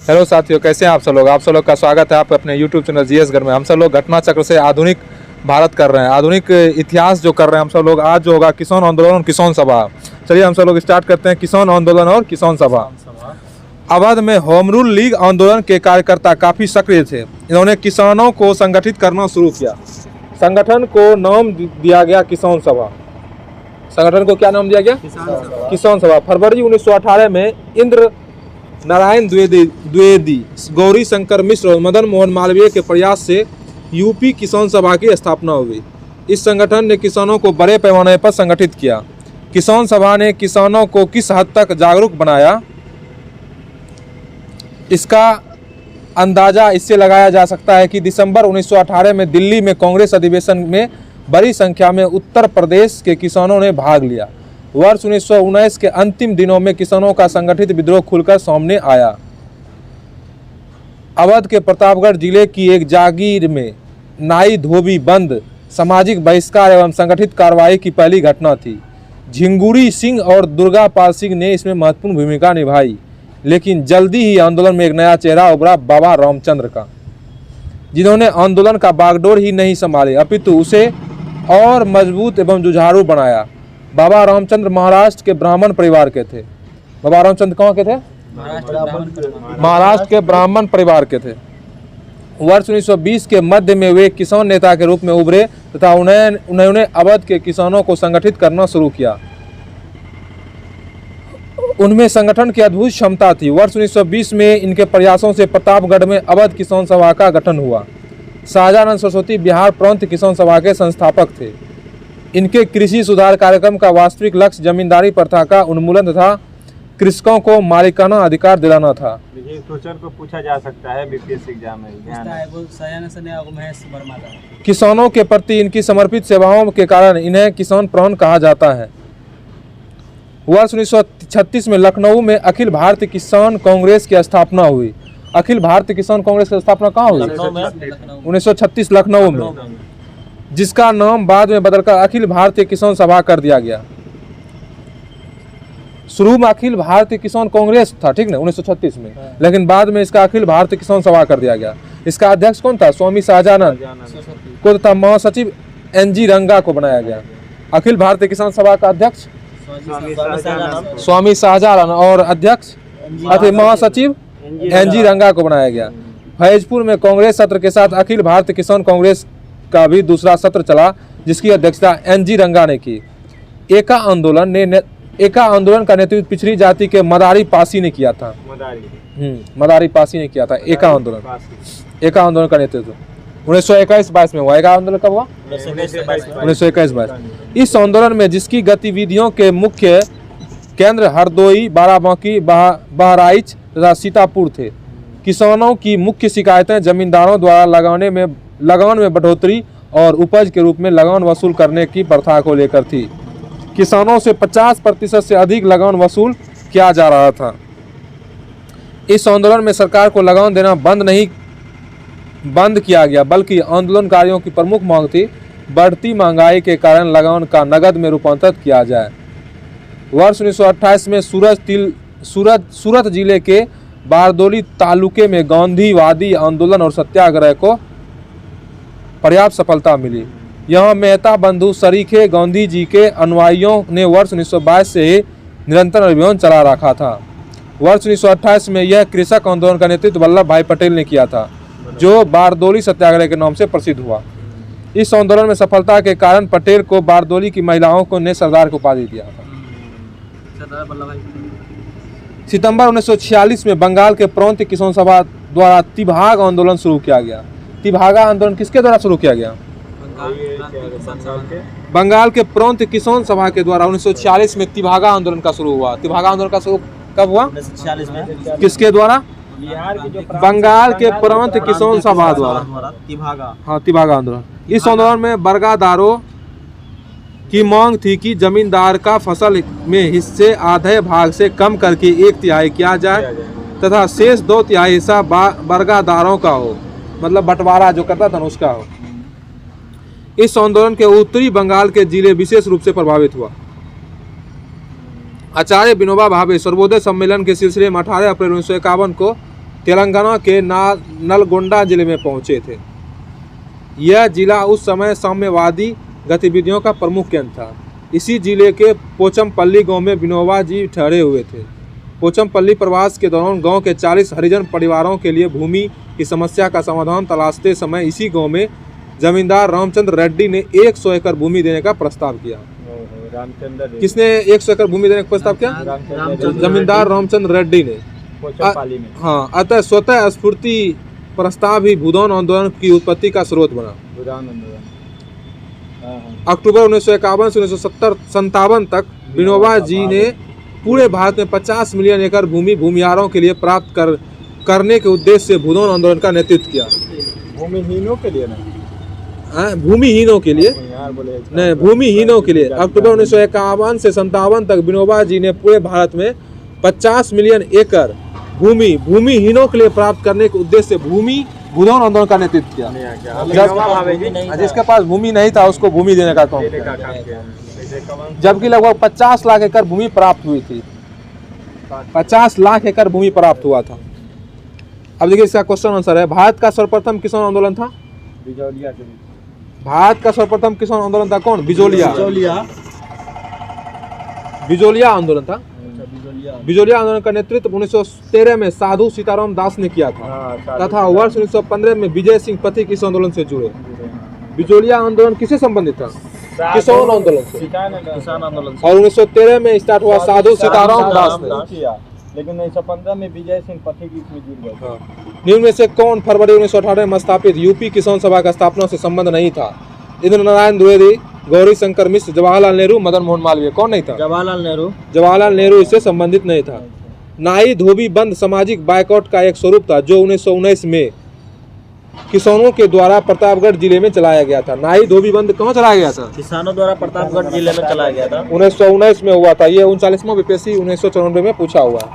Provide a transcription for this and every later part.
Hello साथियों, कैसे हैं आप सब लोग। आप सब लोग का स्वागत है आपके अपने यूट्यूब चैनल जीएस घर में। हम सब लोग घटना चक्र से आधुनिक भारत कर रहे हैं, आधुनिक इतिहास जो कर रहे हैं हम सब लोग। आज जो होगा किसान आंदोलन और किसान सभा। चलिए हम सब लोग स्टार्ट करते हैं। किसान आंदोलन और किसान सभा। अवध में होम रूल लीग आंदोलन के कार्यकर्ता काफ़ी सक्रिय थे। इन्होंने किसानों को संगठित करना शुरू किया। संगठन को नाम दिया गया किसान सभा। संगठन को क्या नाम दिया गया? किसान सभा। फरवरी 1918 में इंद्र नारायण द्विवेदी, गौरी शंकर मिश्र और मदन मोहन मालवीय के प्रयास से यूपी किसान सभा की स्थापना हुई। इस संगठन ने किसानों को बड़े पैमाने पर संगठित किया। किसान सभा ने किसानों को किस हद तक जागरूक बनाया, इसका अंदाजा इससे लगाया जा सकता है कि दिसंबर 1918 में दिल्ली में कांग्रेस अधिवेशन में बड़ी संख्या में उत्तर प्रदेश के किसानों ने भाग लिया। वर्ष 1919 के अंतिम दिनों में किसानों का संगठित विद्रोह खुलकर सामने आया। अवध के प्रतापगढ़ जिले की एक जागीर में नाई धोबी बंद सामाजिक बहिष्कार एवं संगठित कार्रवाई की पहली घटना थी। झिंगुरी सिंह और दुर्गा पाल सिंह ने इसमें महत्वपूर्ण भूमिका निभाई, लेकिन जल्दी ही आंदोलन में एक नया चेहरा उभरा, बाबा रामचंद्र का, जिन्होंने आंदोलन का बागडोर ही नहीं संभाले अपितु उसे और मजबूत एवं जुझारू बनाया। बाबा रामचंद्र महाराष्ट्र के ब्राह्मण परिवार के थे। बाबा रामचंद्र कहाँ के थे? महाराष्ट्र के ब्राह्मण परिवार के थे। वर्ष 1920 के मध्य में वे किसान नेता के रूप में उभरे तथा उन्होंने अवध के किसानों को संगठित करना शुरू किया। उनमें संगठन की अद्भुत क्षमता थी। वर्ष 1920 में इनके प्रयासों से प्रतापगढ़ में अवध किसान सभा का गठन हुआ। शाहजानंद सरस्वती बिहार प्रांत किसान सभा के संस्थापक थे। इनके कृषि सुधार कार्यक्रम का वास्तविक लक्ष्य जमींदारी प्रथा का उन्मूलन तथा कृषकों को मालिकाना अधिकार दिलाना था। देखिए, क्वेश्चन को पूछा जा सकता है बीपीएससी एग्जाम में। किसानों के प्रति इनकी समर्पित सेवाओं के कारण इन्हें किसान प्राण कहा जाता है। वर्ष 1936 में लखनऊ में अखिल भारतीय किसान कांग्रेस की स्थापना हुई। अखिल भारतीय किसान कांग्रेस की स्थापना कहाँ हुई? 1936 लखनऊ में, जिसका नाम बाद में बदलकर अखिल भारतीय किसान सभा कर दिया गया। शुरू में अखिल भारतीय किसान कांग्रेस था, ठीक ना, 1936 में, लेकिन बाद में इसका अखिल भारतीय किसान सभा कर दिया गया। इसका अध्यक्ष कौन था? स्वामी शाहजानंद को तथा महासचिव एनजी रंगा को बनाया गया। अखिल भारतीय किसान सभा का अध्यक्ष स्वामी शाहजानंद और अध्यक्ष महासचिव एनजी रंगा को बनाया गया। फैजपुर में कांग्रेस सत्र के साथ अखिल भारतीय किसान कांग्रेस का भी दूसरा सत्र चला, जिसकी अध्यक्षता एनजी रंगा ने की। एका आंदोलन का नेतृत्व पिछड़ी जाति के मदारी पासी ने किया था। मदारी पासी ने किया था एका आंदोलन का नेतृत्व 1921-22 में हुआ। एका आंदोलन कब हुआ? 1921-22। इस आंदोलन में जिसकी गतिविधियों के मुख्य केंद्र हरदोई, बाराबंकी, बहराइच तथा सीतापुर थे। किसानों की मुख्य शिकायतें जमींदारों द्वारा लगान में बढ़ोतरी और उपज के रूप में लगान वसूल करने की प्रथा को लेकर थी। किसानों से 50% से अधिक लगान वसूल किया जा रहा था। इस आंदोलन में सरकार को लगान देना बंद किया गया, बल्कि आंदोलनकारियों की प्रमुख मांग थी बढ़ती महंगाई के कारण लगान का नगद में रूपांतरित किया जाए। वर्ष 1928 में सूरत जिले के बारदोली तालुके में गांधीवादी आंदोलन और सत्याग्रह को पर्याप्त सफलता मिली। यहाँ मेहता बंधु सरीखे गांधी जी के अनुयायियों ने वर्ष 1922 से ही निरंतर अभियान चला रखा था। वर्ष 1928 में यह कृषक आंदोलन का नेतृत्व वल्लभ भाई पटेल ने किया था, जो बारदोली सत्याग्रह के नाम से प्रसिद्ध हुआ। इस आंदोलन में सफलता के कारण पटेल को बारदोली की महिलाओं को ने सरदार की उपाधि दिया था। सितंबर 1946 में बंगाल के प्रांतीय किसान सभा द्वारा तिभाग आंदोलन शुरू किया गया। तिभागा आंदोलन किसके द्वारा शुरू किया गया? बंगाल के प्रांतीय किसान सभा के द्वारा 1946 में तिभागा आंदोलन का शुरू हुआ। तिभागा आंदोलन का शुरू कब हुआ? 1946 में। किसके द्वारा? बंगाल के प्रांतीय किसान सभा द्वारा तिभागा आंदोलन। इस आंदोलन में बरगादारों की मांग थी कि जमींदार का फसल में हिस्से आधे भाग से कम करके 1/3 किया जाए तथा शेष 2/3 हिस्सा बरगादारों का हो, मतलब बंटवारा जो करता था उसका हो। इस आंदोलन के उत्तरी बंगाल के जिले विशेष रूप से प्रभावित हुआ। आचार्य विनोबा भावे सर्वोदय सम्मेलन के सिलसिले में 18 अप्रैल 1951 को तेलंगाना के नलगोंडा जिले में पहुंचे थे। यह जिला उस समय साम्यवादी गतिविधियों का प्रमुख केंद्र था। इसी जिले के पोचमपल्ली गांव में विनोबा जी ठहरे हुए थे। पोचमपल्ली प्रवास के दौरान गांव के 40 हरिजन परिवारों के लिए भूमि की समस्या का समाधान तलाशते समय इसी गांव में जमींदार रामचंद्र रेड्डी ने 100 एकड़ भूमि देने का प्रस्ताव किया। रामचंद्र किसने 100 एकड़ भूमि देने का प्रस्ताव किया? जमींदार रामचंद्र रेड्डी ने। पोचमपल्ली में। हाँ, अतः स्वतः स्फूर्ति प्रस्ताव ही भूदान आंदोलन की उत्पत्ति का स्रोत बना। भूदान आंदोलन। अक्टूबर 1951 से 1957 तक विनोबा जी ने पूरे भारत में 50 मिलियन एकड़ भूमि भूमिहारों के लिए प्राप्त करने के उद्देश्य से भूदान आंदोलन का नेतृत्व किया। भूमिहीनों के लिए हाँ, भूमिहीनों के लिए नहीं, भूमिहीनों के लिए। अक्टूबर 1951 से 57 तक विनोबा जी ने पूरे भारत में 50 मिलियन एकड़ भूमि भूमिहीनों के लिए प्राप्त करने के उद्देश्य से भूदान आंदोलन का नेतृत्व किया। जिसके पास भूमि नहीं था उसको भूमि देने का काम किया, जबकि लगभग 50 लाख एकड़ भूमि प्राप्त हुई थी। 50 लाख एकड़ भूमि प्राप्त हुआ था। अब देखिए इसका क्वेश्चन आंसर है। भारत का सर्वप्रथम किसान आंदोलन था? भारत का सर्वप्रथम किसान आंदोलन था कौन? बिजोलिया आंदोलन था। बिजोलिया आंदोलन का नेतृत्व 1913 में साधु सीताराम दास ने किया था तथा वर्ष 1915 में विजय सिंह पथिक इस आंदोलन से जुड़े। बिजोलिया आंदोलन किससे संबंधित था? किसान आंदोलन से। किसान आंदोलन। और 1913 में स्टार्ट हुआ साधु सीताराम दास ने, लेकिन 1915 में विजय सिंह पथिक इसमें जुड़ गए। निम्न में से कौन फरवरी 1918 में स्थापित यूपी किसान सभा का स्थापना से संबंध नहीं था? इंद्र नारायण द्विवेदी, गौरी शंकर मिश्र, जवाहरलाल नेहरू, मदन मोहन मालवीय। कौन नहीं था? जवाहरलाल नेहरू इससे संबंधित नहीं था। नाई धोबी बंद सामाजिक बायकॉट का एक स्वरूप था जो 1919 में किसानों के द्वारा प्रतापगढ़ जिले में चलाया गया था। नाई धोबी बंद कहाँ चलाया गया था? किसानों द्वारा प्रतापगढ़ जिले में चलाया गया था। 1919 में हुआ था। ये 39वां बीपीएससी 1994 में पूछा हुआ है।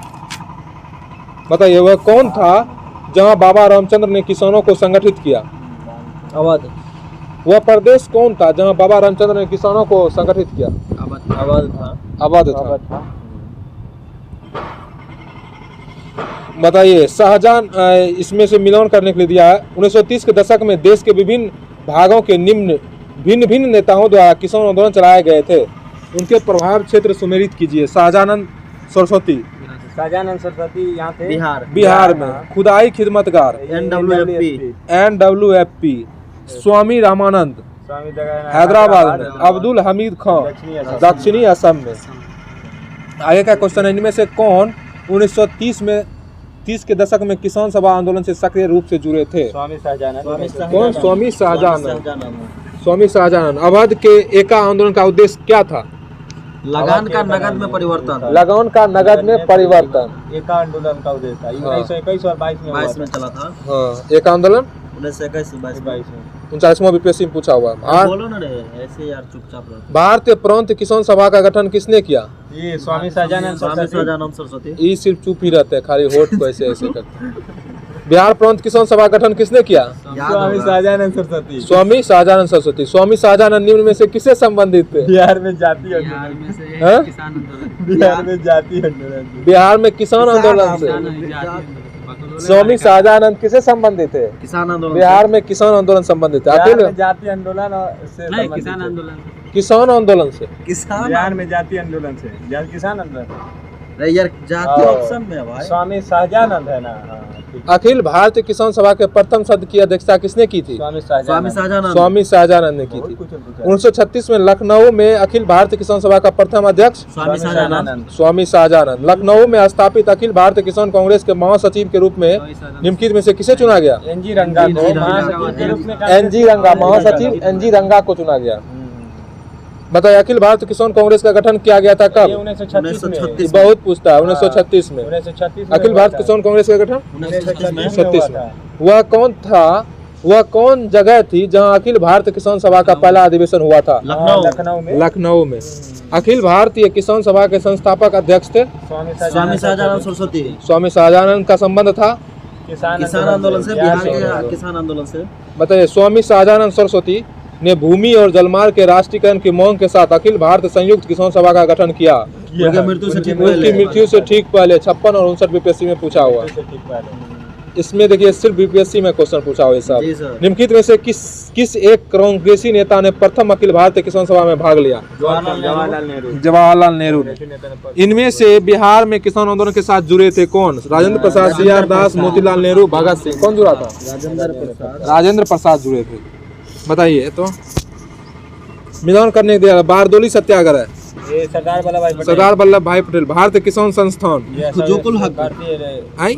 बताइए वह कौन था जहाँ बाबा रामचंद्र ने किसानों को संगठित किया? अवध। वह प्रदेश कौन था जहाँ बाबा रामचंद्र ने किसानों को संगठित किया? अवध था। बताइए शाहजहां इसमें से मिलान करने के लिए दिया है। 1930 के दशक में देश के विभिन्न भागों के भिन्न नेताओं द्वारा किसान आंदोलन चलाए गए थे। उनके प्रभाव क्षेत्र सुमेलित कीजिए। शाहजानंद सरस्वती यहाँ थे बिहार में। खुदाई खिदमतगार NWFP। स्वामी रामानंद हैदराबाद में। अब्दुल हमीद खान दक्षिणी असम में। आगे का क्वेश्चन है इनमें से कौन 1930 के दशक में किसान सभा आंदोलन से सक्रिय रूप से जुड़े थे? स्वामी शाहजहां। कौन? स्वामी शाहजहां। अवध के एका आंदोलन का उद्देश्य क्या था? लगान का नगद में परिवर्तन। लगान का नगद में परिवर्तन एका आंदोलन का उद्देश्य था। 1921 और 22 में चला था। हाँ, एक आंदोलन 1921-22 में 39वां बीपीएससी में पूछा हुआ है। बोलो ना रे, ऐसे यार चुपचाप रहो। भारतीय प्रांत किसान सभा का गठन किसने किया? ये स्वामी शाहजहां सरस्वती। ये सिर्फ चुप ही रहते हैं, खाली होठ को ऐसे ऐसे करते हैं। बिहार प्रांत किसान सभा गठन किसने किया? स्वामी शाहजहां सरस्वती। स्वामी शाहजहां सरस्वती। स्वामी शाहजहां निम्न में से किससे संबंधित थे? बिहार में जाति आंदोलन। बिहार में किसान आंदोलन से। स्वामी शाहजहां किससे संबंधित है? किसान आंदोलन। बिहार में किसान आंदोलन संबंधित है। जाति आंदोलन से नहीं, किसान आंदोलन। किसान आंदोलन से। बिहार में जाति आंदोलन से किसान आंदोलन। यार जाति ऑप्शन में भाई स्वामी शाहजहां है ना। अखिल भारतीय किसान सभा के प्रथम सत्र की अध्यक्षता किसने की थी? स्वामी शाहजहां। स्वामी शाहजहां ने की थी। 1936 में लखनऊ में अखिल भारतीय किसान सभा का प्रथम अध्यक्ष स्वामी शाहजहां। लखनऊ में स्थापित अखिल भारतीय किसान कांग्रेस के महासचिव के रूप में निम्नलिखित में से किसे चुना गया? NG रंगा महासचिव NG रंगा को चुना गया। बताइए अखिल भारतीय किसान कांग्रेस का गठन किया गया था कब? 1936 बहुत पूछता है। 1936 में। 1936 अखिल भारतीय किसान कांग्रेस का गठन 1936 में। वह कौन था? वह कौन जगह थी जहां अखिल भारतीय किसान सभा का पहला अधिवेशन हुआ था? लखनऊ में। अखिल भारतीय किसान सभा के संस्थापक अध्यक्ष थे स्वामी शाहजहां सरस्वती। स्वामी शाहजहां का संबंध था किसान आंदोलन से, बिहार के किसान आंदोलन से। बताइए स्वामी शाहजहां सरस्वती ने भूमि और जलमार्ग के राष्ट्रीयकरण की मांग के साथ अखिल भारतीय संयुक्त किसान सभा का गठन किया। उनकी मृत्यु से ठीक पहले 56 और 59 बीपीएससी में पूछा हुआ। इसमें देखिए सिर्फ बीपीएससी में क्वेश्चन पूछा हुआ है जी साहब। सर। निम्नलिखित में से किस एक कांग्रेसी नेता ने प्रथम अखिल भारतीय किसान सभा में भाग लिया? जवाहरलाल नेहरू। जवाहरलाल नेहरू ने। इनमें से बिहार में किसान आंदोलन के साथ जुड़े थे कौन? राजेंद्र प्रसाद, सीआर दास, मोतीलाल नेहरू, भगत सिंह। कौन जुड़ा था? राजेंद्र प्रसाद जुड़े थे। बताइए तो मिलान करने के दिया। बारदोली सत्याग्रह, ये सरदार वल्लभ भाई पटेल। सरदार वल्लभ भाई पटेल। भारतीय किसान संस्थान, फजलुल हक। आई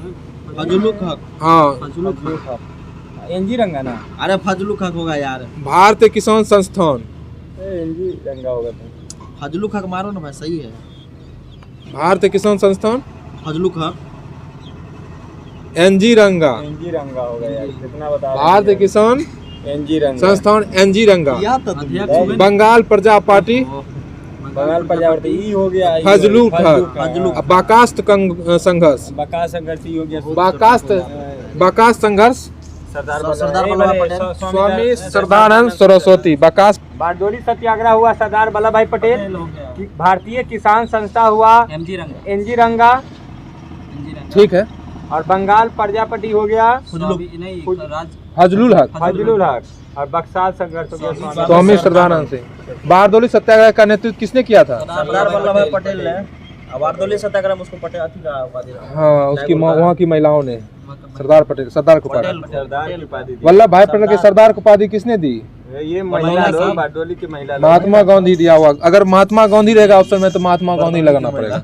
फजलुल हक। हाँ, फजलुल हक। एनजी रंगा ना। अरे फजलुल हक होगा यार। भारतीय किसान संस्थान, एनजी रंगा होगा तो। फजलुल हक मारो ना भाई, सही है। भारतीय किसान संस्थान, फजलुल हक। एनजी रंगा। एनजी रंगा होगा यार, कितना बता। भारतीय किसान एनजी रंगा संस्थान, एनजी रंगा। या तो बंगाल प्रजा पार्टी, बंगाल प्रजावर्ती ई हो गया। फजलुल हक। फजलुल बाकास्त संघर्ष, बकास संघर्ष ई हो गया। बाकास्त संघर्ष, सरदार वल्लभ पटेल। स्वामी श्रद्धानंद सरस्वती। बाकास्त। बारडोली सत्याग्रह हुआ सरदार वल्लभ भाई पटेल। भारतीय किसान संस्था हुआ एनजी रंगा। ठीक है। और बंगाल प्रजापति हो गया फजलुल हक। फजलुल हक। और बक्सार संघर्ष हो गया स्वामी श्रद्धानंद सिंह। बारदोली सत्याग्रह का नेतृत्व किसने किया था? सरदार वल्लभ भाई पटेल ने। बारदोली सत्याग्रह में उसको पटेल अथी का उपाधि रहा। हाँ, उसकी वहाँ की महिलाओं ने सरदार पटेल, सरदार को उपाधि। सरदार की उपाधि दी। वल्लभ भाई पटेल के सरदार को उपाधि किसने दी? ये महिला लोग, बारडोली की महिला लोग। महात्मा गांधी दिया हुआ। अगर महात्मा गांधी रहेगा उस समय तो महात्मा गांधी लगाना पड़ेगा।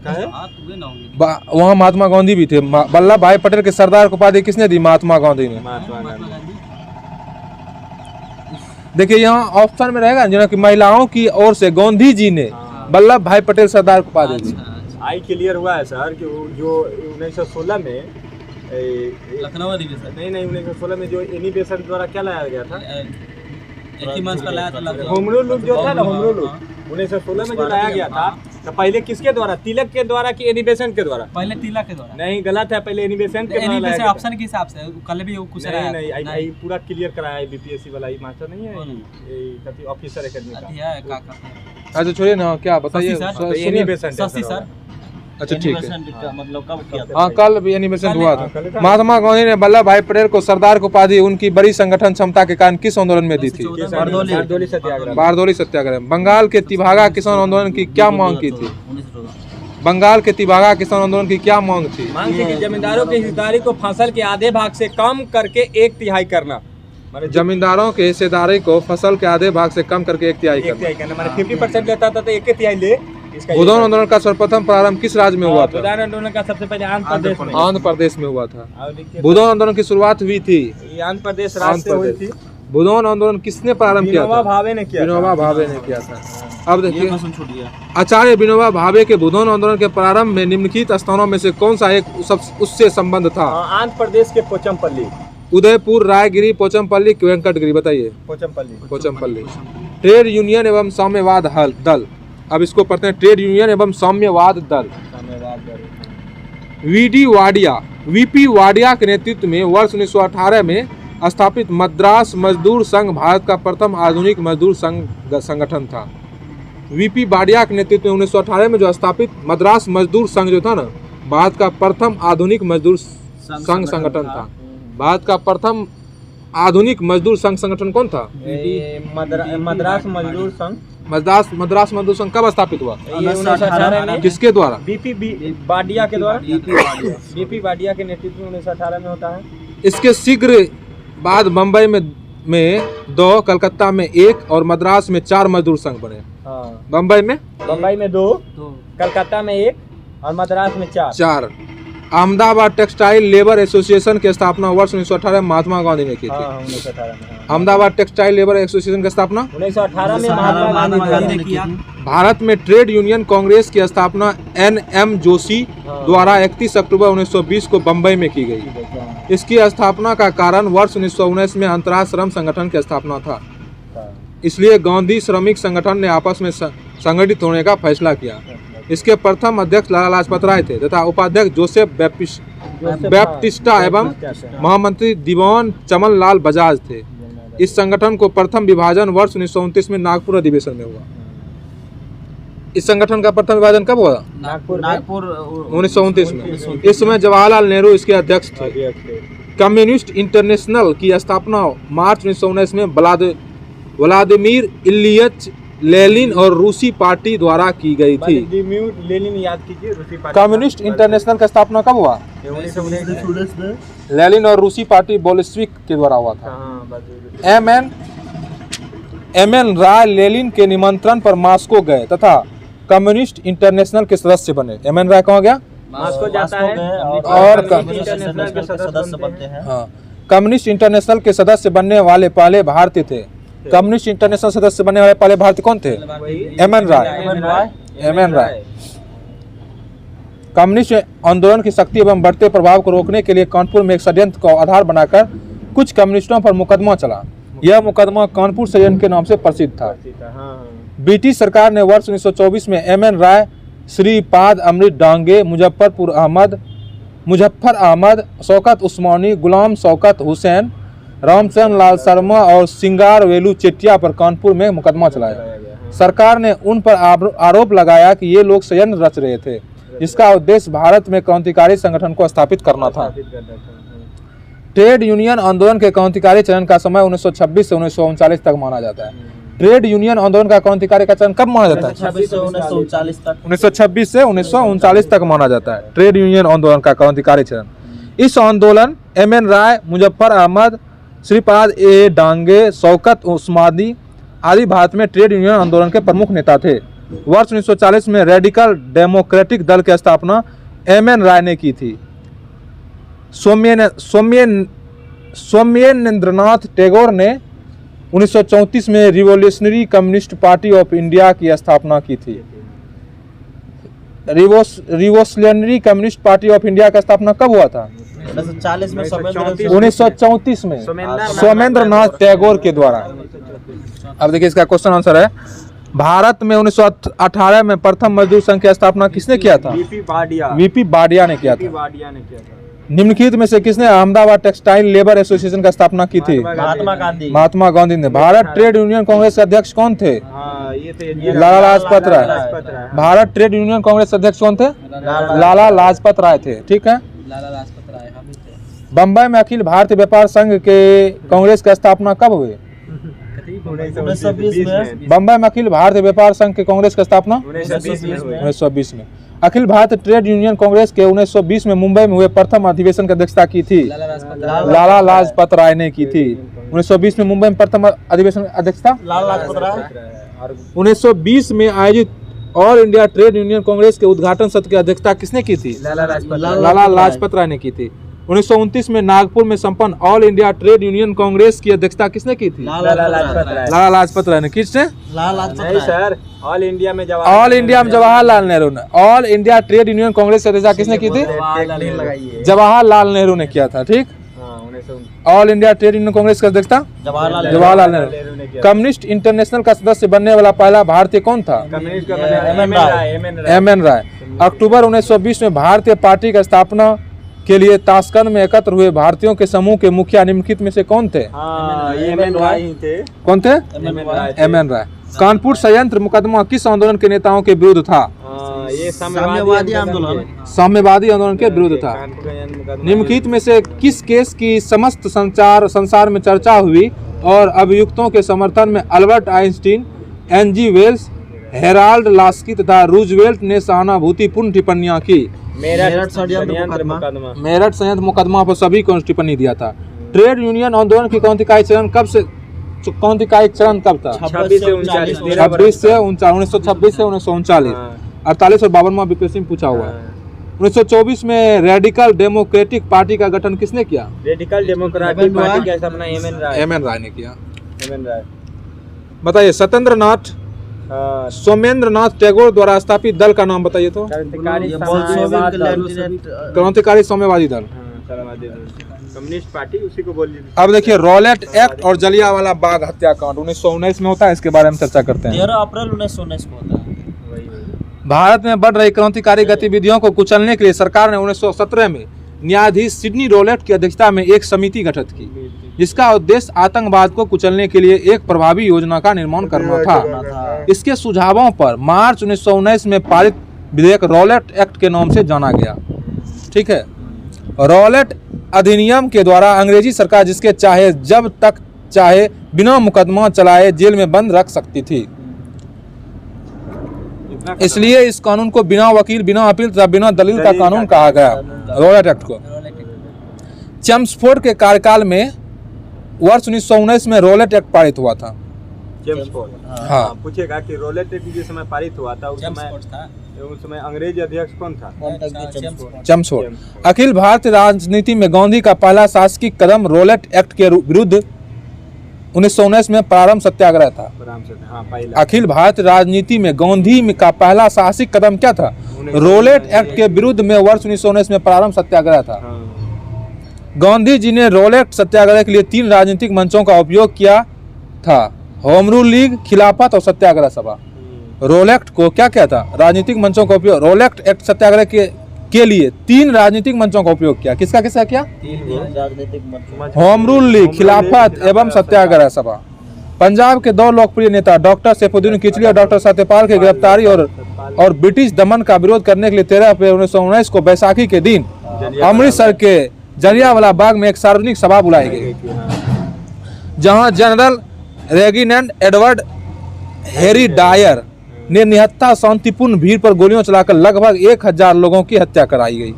वहाँ महात्मा गांधी भी थे। वल्लभ भाई पटेल के सरदार को उपाधि किसने दी? महात्मा गांधी ने। महात्मा गांधी। देखिए यहाँ ऑप्शन में रहेगा जो कि महिलाओं की ओर से गांधी जी ने वल्लभ भाई पटेल सरदार को उपाधि दी। आई क्लियर हुआ है सर कि जो 1916 में लखनऊ अधिवेशन। नहीं 1916 में जो एनी बेसेंट द्वारा क्या लाया गया था? होमरूल होमरूल लुक जो था ना, होमरूल लुक 1916 में जो लाया गया था, तो पहले किसके द्वारा? तिलक के द्वारा कि एनी बेसेंट के द्वारा? पहले तिलक के द्वारा। नहीं, गलत है। पहले एनी बेसेंट के द्वारा लाया गया था। ऑप्शन के हिसाब से कल भी कुछ नहीं पूरा क्लियर कराया है बीपीएससी वाला। ये मास्टर नहीं है, ये ऑफिसर एकेडमी का। अच्छा छोड़िए ना, क्या बताइए। Annie Besant Shashi sir. अच्छा ठीक है। मतलब कब किया था? हाँ, कल भी एनिमेशन हुआ था। महात्मा गांधी ने वल्लभ भाई पटेल को सरदार को उपाधि उनकी बड़ी संगठन क्षमता के कारण किस आंदोलन में दी थी? बारदोली सत्याग्रह। बारदोली सत्याग्रह। बंगाल के तिभागा किसान आंदोलन की क्या मांग की थी? बंगाल के तिभागा किसान आंदोलन की क्या मांग थी? मांग थी कि जमींदारों की हिस्सेदारी को फसल के आधे भाग से कम करके 1/3 करना। जमींदारों के हिस्सेदारी को फसल के आधे भाग से कम करके 1/3 करना। माने 50% लेता था तो 1/3 ले। बुधन आंदोलन का सर्वप्रथम प्रारंभ किस राज्य में हुआ था? बुधन आंदोलन का सबसे पहले आंध्र प्रदेश में। आंध्र प्रदेश में हुआ था। बुधन आंदोलन की शुरुआत हुई थी ये आंध्र प्रदेश राज्य से हुई थी। बुधन आंदोलन किसने प्रारंभ किया विनोबा था? भावे ने किया। विनोबा भावे ने किया था। अब देखिए, छूट गया। आचार्य विनोबा भावे के बुधन आंदोलन के प्रारंभ में निम्नलिखित स्थानों में से कौन सा एक उससे संबंध था? आंध्र प्रदेश के पोचमपल्ली, उदयपुर, रायगिरी, पोचमपल्ली, वेंकटगिरी। बताइए। पोचमपल्ली। ट्रेड यूनियन एवं साम्यवाद दल। अब इसको पढ़ते हैं। ट्रेड यूनियन एवं साम्यवाद दल। वीपी वाडिया के नेतृत्व में वर्ष 1918 में स्थापित मद्रास मजदूर संघ भारत का प्रथम आधुनिक मजदूर संगठन था। वीपी वाडिया के नेतृत्व में 1918 में जो स्थापित मद्रास मजदूर संघ जो था ना, भारत का प्रथम आधुनिक मजदूर संघ संगठन था। भारत का प्रथम आधुनिक मजदूर संघ संगठन कौन था? मद्रास मजदूर संघ। मद्रास मजदूर संघ कब स्थापित हुआ? 1918 में। किसके द्वारा? बीपी वाडिया के द्वारा। बीपी वाडिया के नेतृत्व में 1918 में होता है। इसके शीघ्र बाद बम्बई में 2, कलकत्ता में 1 और मद्रास में 4 मजदूर संघ बने। बम्बई में 2, कलकत्ता में 1 और मद्रास में 4। अहमदाबाद टेक्सटाइल लेबर एसोसिएशन की स्थापना वर्ष 1918 में महात्मा गांधी ने की थी। 1918 में। अहमदाबाद टेक्सटाइल लेबर एसोसिएशन की स्थापना 1918 में महात्मा गांधी ने किया। भारत में ट्रेड यूनियन कांग्रेस की स्थापना NM जोशी द्वारा 31 अक्टूबर 1920 को बम्बई में की गई। इसकी स्थापना का कारण वर्ष 1919 में अंतर्राष्ट्रीय श्रम संगठन की स्थापना था। इसलिए गांधी श्रमिक संगठन ने आपस में संगठित होने का फैसला किया। इसके प्रथम अध्यक्ष लाला लाजपत राय थे तथा उपाध्यक्ष जोसेफ बैप्टिस्टा एवं महामंत्री दीवान चमन लाल बजाज थे। इस संगठन को प्रथम विभाजन वर्ष 1929 में नागपुर अधिवेशन में हुआ। इस संगठन का प्रथम विभाजन कब हुआ? नागपुर 1929 में। इस समय जवाहरलाल नेहरू इसके अध्यक्ष थे। कम्युनिस्ट इंटरनेशनल की स्थापना मार्च 1919 में व्लादिमीर इलियच लेनिन और रूसी पार्टी द्वारा की गई थी। लेनिन याद कीजिए, रूसी पार्टी। कम्युनिस्ट इंटरनेशनल का स्थापना कब हुआ? 1919 में। लेनिन और रूसी पार्टी बोल्शेविक के द्वारा हुआ था। एम.एन. राय लेनिन के निमंत्रण पर मॉस्को गए तथा कम्युनिस्ट इंटरनेशनल के सदस्य बने। एम.एन. राय कहाँ गया? मॉस्को जाता है और इंटरनेशनल के सदस्य बनते हैं। हाँ, कम्युनिस्ट इंटरनेशनल के सदस्य बनने वाले पहले भारतीय थे। कम्युनिस्ट इंटरनेशनल सदस्य बनने वाले पहले भारतीय कौन थे? एम.एन. राय। कम्युनिस्ट आंदोलन की शक्ति एवं बढ़ते प्रभाव को रोकने के लिए कानपुर में एक षड्यंत्र को आधार बनाकर कुछ कम्युनिस्टों पर मुकदमा चला। यह मुकदमा कानपुर षड्यंत्र के नाम से प्रसिद्ध था। ब्रिटिश सरकार ने वर्ष 1924 में एम.एन. राय, श्रीपाद अमृत डांगे, मुजफ्फर अहमद, शौकत उस्मानी, गुलाम शौकत हुसैन, रामचंद्र लाल शर्मा और सिंगार वेलू चेटिया पर कानपुर में मुकदमा चलाया। सरकार ने उन पर आरोप लगाया कि ये लोग षड्यंत्र रच रहे थे, जिसका उद्देश्य भारत में क्रांतिकारी संगठन को स्थापित करना था। ट्रेड यूनियन आंदोलन के क्रांतिकारी चरण का समय 1926 से 1939 तक माना जाता है। ट्रेड यूनियन आंदोलन का क्रांतिकारी का चरण कब माना जाता है? 1926 से 1939 तक। 1926 से 1939 तक माना जाता है ट्रेड यूनियन आंदोलन का क्रांतिकारी चरण। इस आंदोलन एम.एन. राय, मुजफ्फर अहमद, श्रीपाद ए डांगे, शौकत उस्मानी आदि भारत में ट्रेड यूनियन आंदोलन के प्रमुख नेता थे। वर्ष 1940 में रेडिकल डेमोक्रेटिक दल की स्थापना एम.एन. राय ने की थी। सोमेंद्रनाथ टैगोर ने 1934 में revolutionary communist party of India की स्थापना की थी। Revolutionary communist party of India का स्थापना कब हुआ था? 1934 में सोमेंद्रनाथ टैगोर के द्वारा। अब देखिए इसका क्वेश्चन आंसर है, भारत में 1918 में प्रथम मजदूर संघ की स्थापना किसने किया था? वीपी बाडिया ने किया था। निम्नलिखित में से किसने अहमदाबाद टेक्सटाइल लेबर एसोसिएशन का स्थापना की थी? महात्मा गांधी ने। भारत ट्रेड यूनियन कांग्रेस के अध्यक्ष कौन थे? लाला लाजपत राय। भारत ट्रेड यूनियन कांग्रेस अध्यक्ष कौन थे? लाला लाजपत राय थे। ठीक है। बम्बई में अखिल भारतीय व्यापार संघ के कांग्रेस की स्थापना कब हुई? 1920 में। बम्बई में अखिल भारतीय व्यापार संघ के कांग्रेस की स्थापना 1920 में। अखिल भारतीय ट्रेड यूनियन कांग्रेस के 1920 में मुंबई में हुए प्रथम अधिवेशन की अध्यक्षता की थी लाला लाजपत राय ने की थी। 1920 में मुंबई में प्रथम अधिवेशन अध्यक्षता लाला लाजपत राय। 1920 में आयोजित all India trade union Congress के उद्घाटन सत्र की अध्यक्षता किसने की थी? लाला लाजपत राय ने की थी। 1929 में नागपुर में संपन्न all India trade union Congress की अध्यक्षता किसने की थी? लाला लाजपत राय ने। किसने? नहीं सर, ऑल इंडिया में जवाहरलाल नेहरू ने। All India trade union Congress की अध्यक्षता किसने की थी? जवाहरलाल नेहरू ने किया था। ठीक। All India trade union Congress की अध्यक्षता जवाहरलाल नेहरू। कम्युनिस्ट इंटरनेशनल का सदस्य बनने वाला पहला भारतीय कौन था? एम.एन. राय। अक्टूबर 1920 में भारतीय पार्टी की स्थापना के लिए ताशकंद में एकत्र हुए भारतीयों के समूह के मुखिया निम्नलिखित में से कौन थे? कौन थे? एम.एन. राय। कानपुर षड्यंत्र मुकदमा किस आंदोलन के नेताओं के विरुद्ध था? ये साम्यवादी आंदोलन के विरुद्ध था। निम्नलिखित में से किस केस की समस्त संसार में चर्चा हुई और अभियुक्तों के समर्थन में Albert Einstein, N G. Wells, Harold Laski तथा रूजवेल्ट ने सहानुभूतिपूर्ण टिप्पणियां की? मेरठ षड्यंत्र मुकदमा पर सभी को टिप्पणी दिया था। ट्रेड यूनियन आंदोलन की क्रांतिकारी चरण कब था? 26 से 39। 1926 से 1939। 48 और 52 विपरीत में पूछा हुआ है। 1924 में रेडिकल डेमोक्रेटिक पार्टी का गठन किसने किया? रेडिकल डेमोक्रेटिक पार्टी का स्थापना एम.एन. राय ने किया। बताइए, सोमेंद्रनाथ टैगोर द्वारा स्थापित दल का नाम बताइए तो। क्रांतिकारी साम्यवादी दल। कम्युनिस्ट पार्टी उसी को बोलिए। अब देखिए, रॉलेट एक्ट और जलियांवाला बाग हत्याकांड 1919 में होता है। इसके बारे में चर्चा करते हैं। 13 अप्रैल 1919 को होता है। भारत में बढ़ रही क्रांतिकारी गतिविधियों को कुचलने के लिए सरकार ने 1917 में न्यायाधीश सिडनी रॉलेट की अध्यक्षता में एक समिति गठित की, जिसका उद्देश्य आतंकवाद को कुचलने के लिए एक प्रभावी योजना का निर्माण करना था। इसके सुझावों पर मार्च 1919 में पारित विधेयक रॉलेट एक्ट के नाम से जाना गया। ठीक है। रॉलेट अधिनियम के द्वारा अंग्रेजी सरकार जिसके चाहे जब तक चाहे बिना मुकदमा चलाए जेल में बंद रख सकती थी। इसलिए इस कानून को बिना वकील, बिना अपील तथा बिना दलील का कानून कहा गया, रॉलेट एक्ट को। चेम्सफोर्ड के कार्यकाल में वर्ष 1919 में रॉलेट एक्ट पारित हुआ था। चेम्सफोर्ड, हाँ। पूछेगा कि रॉलेट एक्ट जिस समय पारित हुआ था उस समय अंग्रेज अध्यक्ष कौन था? चेम्सफोर्ड। अखिल भारतीय राजनीति में गांधी का पहला शासकीय कदम रॉलेट एक्ट के विरुद्ध 1919 में प्रारंभ सत्याग्रह था। हाँ, पहला। अखिल भारतीय राजनीति में गांधी का पहला साहसिक कदम क्या था? रॉलेट एक्ट के विरुद्ध में वर्ष 1919 में प्रारंभ सत्याग्रह था। गांधी जी ने रॉलेट सत्याग्रह के लिए 3 राजनीतिक मंचों का उपयोग किया था, होम रूल लीग, खिलाफत और सत्याग्रह सभा। रॉलेट को क्या क्या था? राजनीतिक मंचों का उपयोग। रॉलेट एक्ट सत्याग्रह के लिए 3 राजनीतिक मंचों का उपयोग किया। किसका किसका किया? 3 राजनीतिक मंच। होम रूल लीग, खिलाफत एवं सत्याग्रह सभा। पंजाब के 2 लोकप्रिय नेता डॉक्टर सैफुद्दीन किचली और डॉक्टर सत्यपाल की गिरफ्तारी और ब्रिटिश दमन का विरोध करने के लिए 13 अप्रैल 1919 को बैसाखी के दिन अमृतसर के जलियांवाला बाग में एक सार्वजनिक सभा बुलाई गई, जहां जनरल रेगिनेंट एडवर्ड हैरी डायर ने निहत्था शांतिपूर्ण भीड़ पर गोलियां चलाकर लगभग 1000 लोगों की हत्या कराई गई।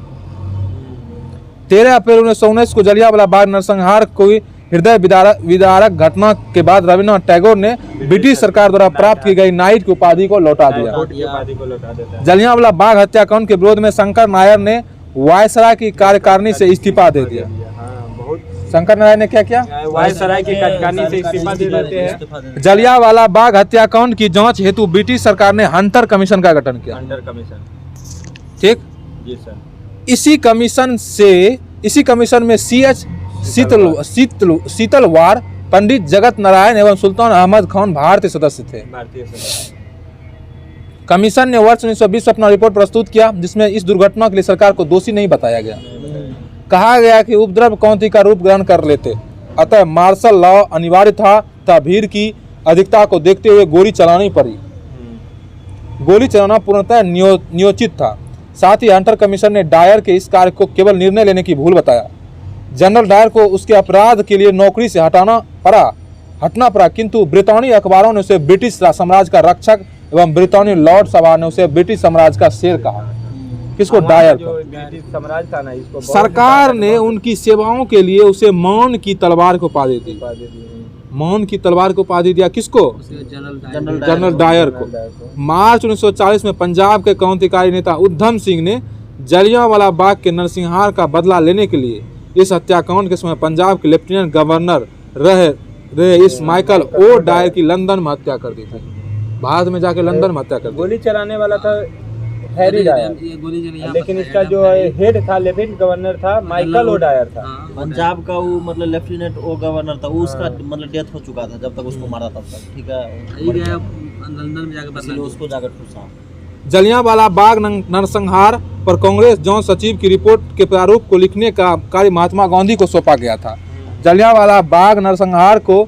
13 अप्रैल 1919 को जलियांवाला बाग नरसंहार को हृदय विदारक घटना के बाद रविन्द्रनाथ टैगोर ने ब्रिटिश सरकार द्वारा प्राप्त की गई नाइट की उपाधि को लौटा दिया। जलियांवाला बाग हत्याकांड के विरोध में शंकर नायर ने वायसराय की कार्यकारिणी से इस्तीफा दे दिया। शंकर नारायण ने क्या किया? वायसराय की कार्यकारिणी से इस्तीफा दे देते हैं। जलियांवाला बाग हत्याकांड की जांच हेतु ब्रिटिश सरकार ने हंटर कमीशन का गठन किया। हंटर कमीशन, ठीक जी सर। इसी कमीशन में CH शीतलवार, पंडित जगत नारायण एवं सुल्तान अहमद खान भारतीय सदस्य थे। कमीशन ने वर्ष 1920 में अपना रिपोर्ट प्रस्तुत किया, जिसमें इस दुर्घटना के लिए सरकार को दोषी नहीं बताया गया। कहा गया कि उपद्रव कौंती का रूप ग्रहण कर लेते, अतः मार्शल लॉ अनिवार्य था तथा भीड़ की अधिकता को देखते हुए गोली चलानी पड़ी। गोली चलाना पूर्णतः नियोजित था। साथ ही हंटर कमीशन ने डायर के इस कार्य को केवल निर्णय लेने की भूल बताया। जनरल डायर को उसके अपराध के लिए नौकरी से हटना पड़ा, किंतु ब्रितानी अखबारों ने उसे ब्रिटिश साम्राज्य का रक्षक एवं ब्रितानी लॉर्ड सभा ने उसे ब्रिटिश साम्राज्य का शेर कहा। किसको? डायर को। ब्रिटिश साम्राज्य था ना, इसको सरकार ने उनकी सेवाओं के लिए उसे मौन की तलवार को उपाधि दी। मौन की तलवार को उपाधि दिया किसको? जनरल डायर को। मार्च 1940 में पंजाब के क्रांतिकारी नेता उधम सिंह ने जलियांवाला बाग के नरसंहार का बदला लेने के लिए इस हत्याकांड के समय पंजाब के लेफ्टिनेंट गवर्नर रहे इस माइकल ओ डायर की लंदन में हत्या कर दी थी। बाद में जाके लंदन में हत्या कर दी। गोली चलाने वाला था हैरी डायर, लेकिन इसका जो हेड था, लेफ्टिनेंट गवर्नर था, माइकल ओ डायर था। पंजाब का वो मतलब लेफ्टिनेंट ओ गवर्नर था, वो उसका मतलब डेथ हो चुका था जब तक उसको मारा तब तक। ठीक है, लंदन में जाकर उसको जाकर पूछा। जलियांवाला बाग नरसंहार पर कांग्रेस जॉन सचिव की रिपोर्ट के प्रारूप को लिखने का कार्य महात्मा गांधी को सौंपा गया था। जलियांवाला बाग नरसंहार को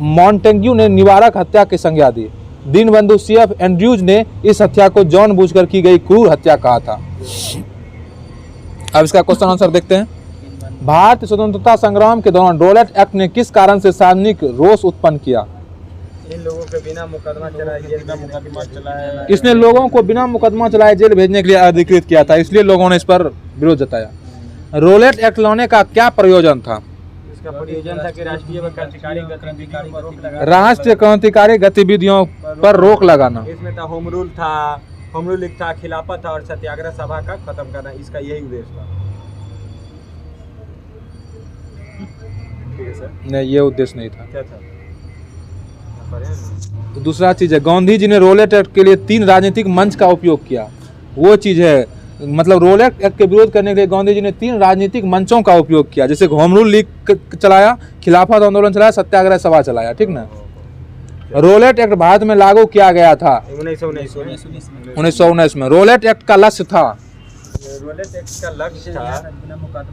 मॉन्टेग्यू ने निवारक हत्या की संज्ञा दी। दीनबंधु CF एंड्रयूज ने इस हत्या को जानबूझकर की गई क्रूर हत्या कहा था। अब इसका क्वेश्चन आंसर देखते हैं। भारतीय स्वतंत्रता संग्राम के दौरान रॉलेट एक्ट ने किस कारण से सार्वजनिक रोष उत्पन्न किया? इन लोगों के बिना मुकदमा चलाए, इसने लोगों को बिना मुकदमा चलाए जेल भेजने के लिए अधिकृत किया था, इसलिए लोगों ने इस पर विरोध जताया। रॉलेट एक्ट लाने का क्या प्रयोजन था? इसका प्रयोजन था कि राष्ट्रीय क्रांतिकारी गतिविधियों पर रोक लगाना। इसमें था होम रूल लीग था, खिलाफत था और सत्याग्रह सभा का खत्म करना। इसका यही उद्देश्य था। ठीक है सर। नहीं, ये उद्देश्य नहीं था। क्या था? तो दूसरा चीज है, गांधी जी ने रॉलेट एक्ट के लिए 3 राजनीतिक मंच का उपयोग किया। वो चीज है, मतलब रॉलेट एक्ट के विरोध करने के लिए गांधी जी ने 3 राजनीतिक मंचों का उपयोग किया, जैसे होम रूल लीग चलाया, खिलाफत आंदोलन चलाया, सत्याग्रह सभा चलाया। ठीक ना। रॉलेट एक्ट भारत में लागू किया गया था 1919 में। रॉलेट एक्ट का लक्ष्य था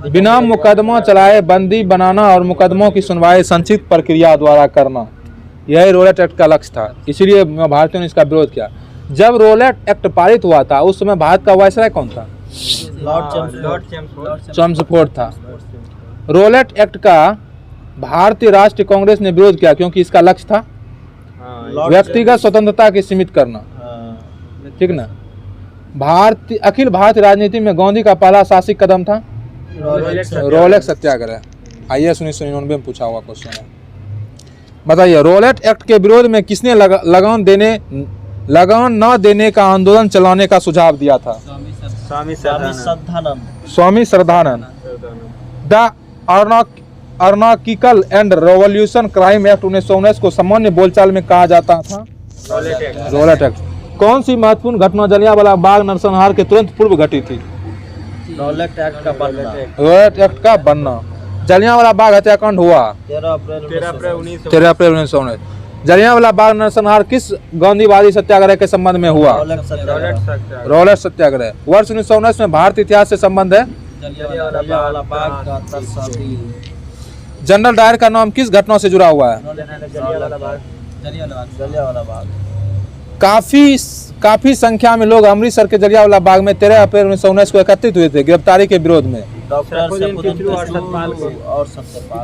बिना मुकदमा चलाए बंदी बनाना और मुकदमों की सुनवाई संक्षिप्त प्रक्रिया द्वारा करना। यही रॉलेट एक्ट का लक्ष्य था, इसीलिए भारतीयों ने इसका विरोध किया। जब रॉलेट एक्ट पारित हुआ था उस समय भारत का वायसराय कौन था? लॉर्ड चेम्सफोर्ड था। रोलेट एक्ट का भारतीय राष्ट्रीय कांग्रेस ने विरोध किया क्योंकि इसका लक्ष्य था व्यक्तिगत स्वतंत्रता की सीमित करना, ठीक ना। अखिल भारतीय राजनीति में गांधी का पहला साहसिक कदम था रोलेक्स सत्याग्रह। IAS 1999 में पूछा हुआ क्वेश्चन है। बताइए, रोलेट एक्ट के विरोध में किसने लगान न देने का आंदोलन चलाने का सुझाव दिया था? Swami Shraddhanand. The anarchical and revolution crime act 1919 को सामान्य बोलचाल में कहा जाता था रोलेट एक्ट। कौन सी महत्वपूर्ण घटना जलियांवाला बाग नरसंहार के तुरंत पूर्व घटी थी? रोलेट एक्ट का बनना। रोलेट एक्ट का बनना। जलियांवाला बाग हत्याकांड हुआ 13 अप्रैल 1919। जलियांवाला बाग नरसंहार किस गांधीवादी सत्याग्रह के संबंध में हुआ? रोलेट सत्याग्रह। वर्ष 1919 में भारतीय इतिहास से संबंध है। जलियांवाला बाग का तस्वीर। जनरल डायर का नाम किस घटना से जुड़ा हुआ है? जलियांवाला बाग। काफी संख्या में लोग अमृतसर के जलियांवाला बाग में 13 अप्रैल 1919 को एकत्रित हुए थे गिरफ्तारी के विरोध में। डॉक्टर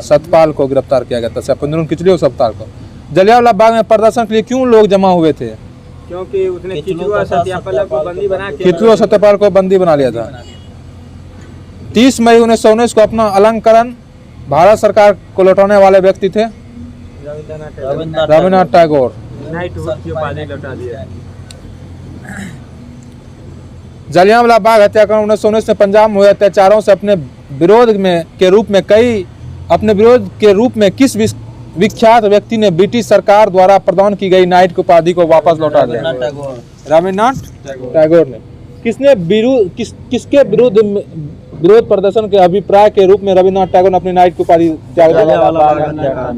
सतपाल को गिरफ्तार किया गया था। सैफुद्दीन किचलू और सतपाल को। जलियांवाला बाग में प्रदर्शन के लिए क्यों लोग जमा हुए थे? क्योंकि उसने किचलू और सत्यापाल को बंदी बना के किचलू और सत्यपाल को बंदी बना लिया था। 30 मई 1919 को अपना अलंकरण भारत सरकार को लौटाने वाले व्यक्ति थे रविन्द्रनाथ टैगोर। जलियांवाला बाग हत्याकांड 1919 में पंजाब में हुए अत्याचारों से अपने विरोध के रूप में किस विख्यात व्यक्ति ने ब्रिटिश सरकार द्वारा प्रदान की गई नाइट की उपाधि को वापस लौटा दिया? रविन्द्रनाथ टैगोर ने। किसके विरोध प्रदर्शन के अभिप्राय के रूप में रविन्द्रनाथ टैगोर ने अपनी नाइट की उपाधि त्याग दिया?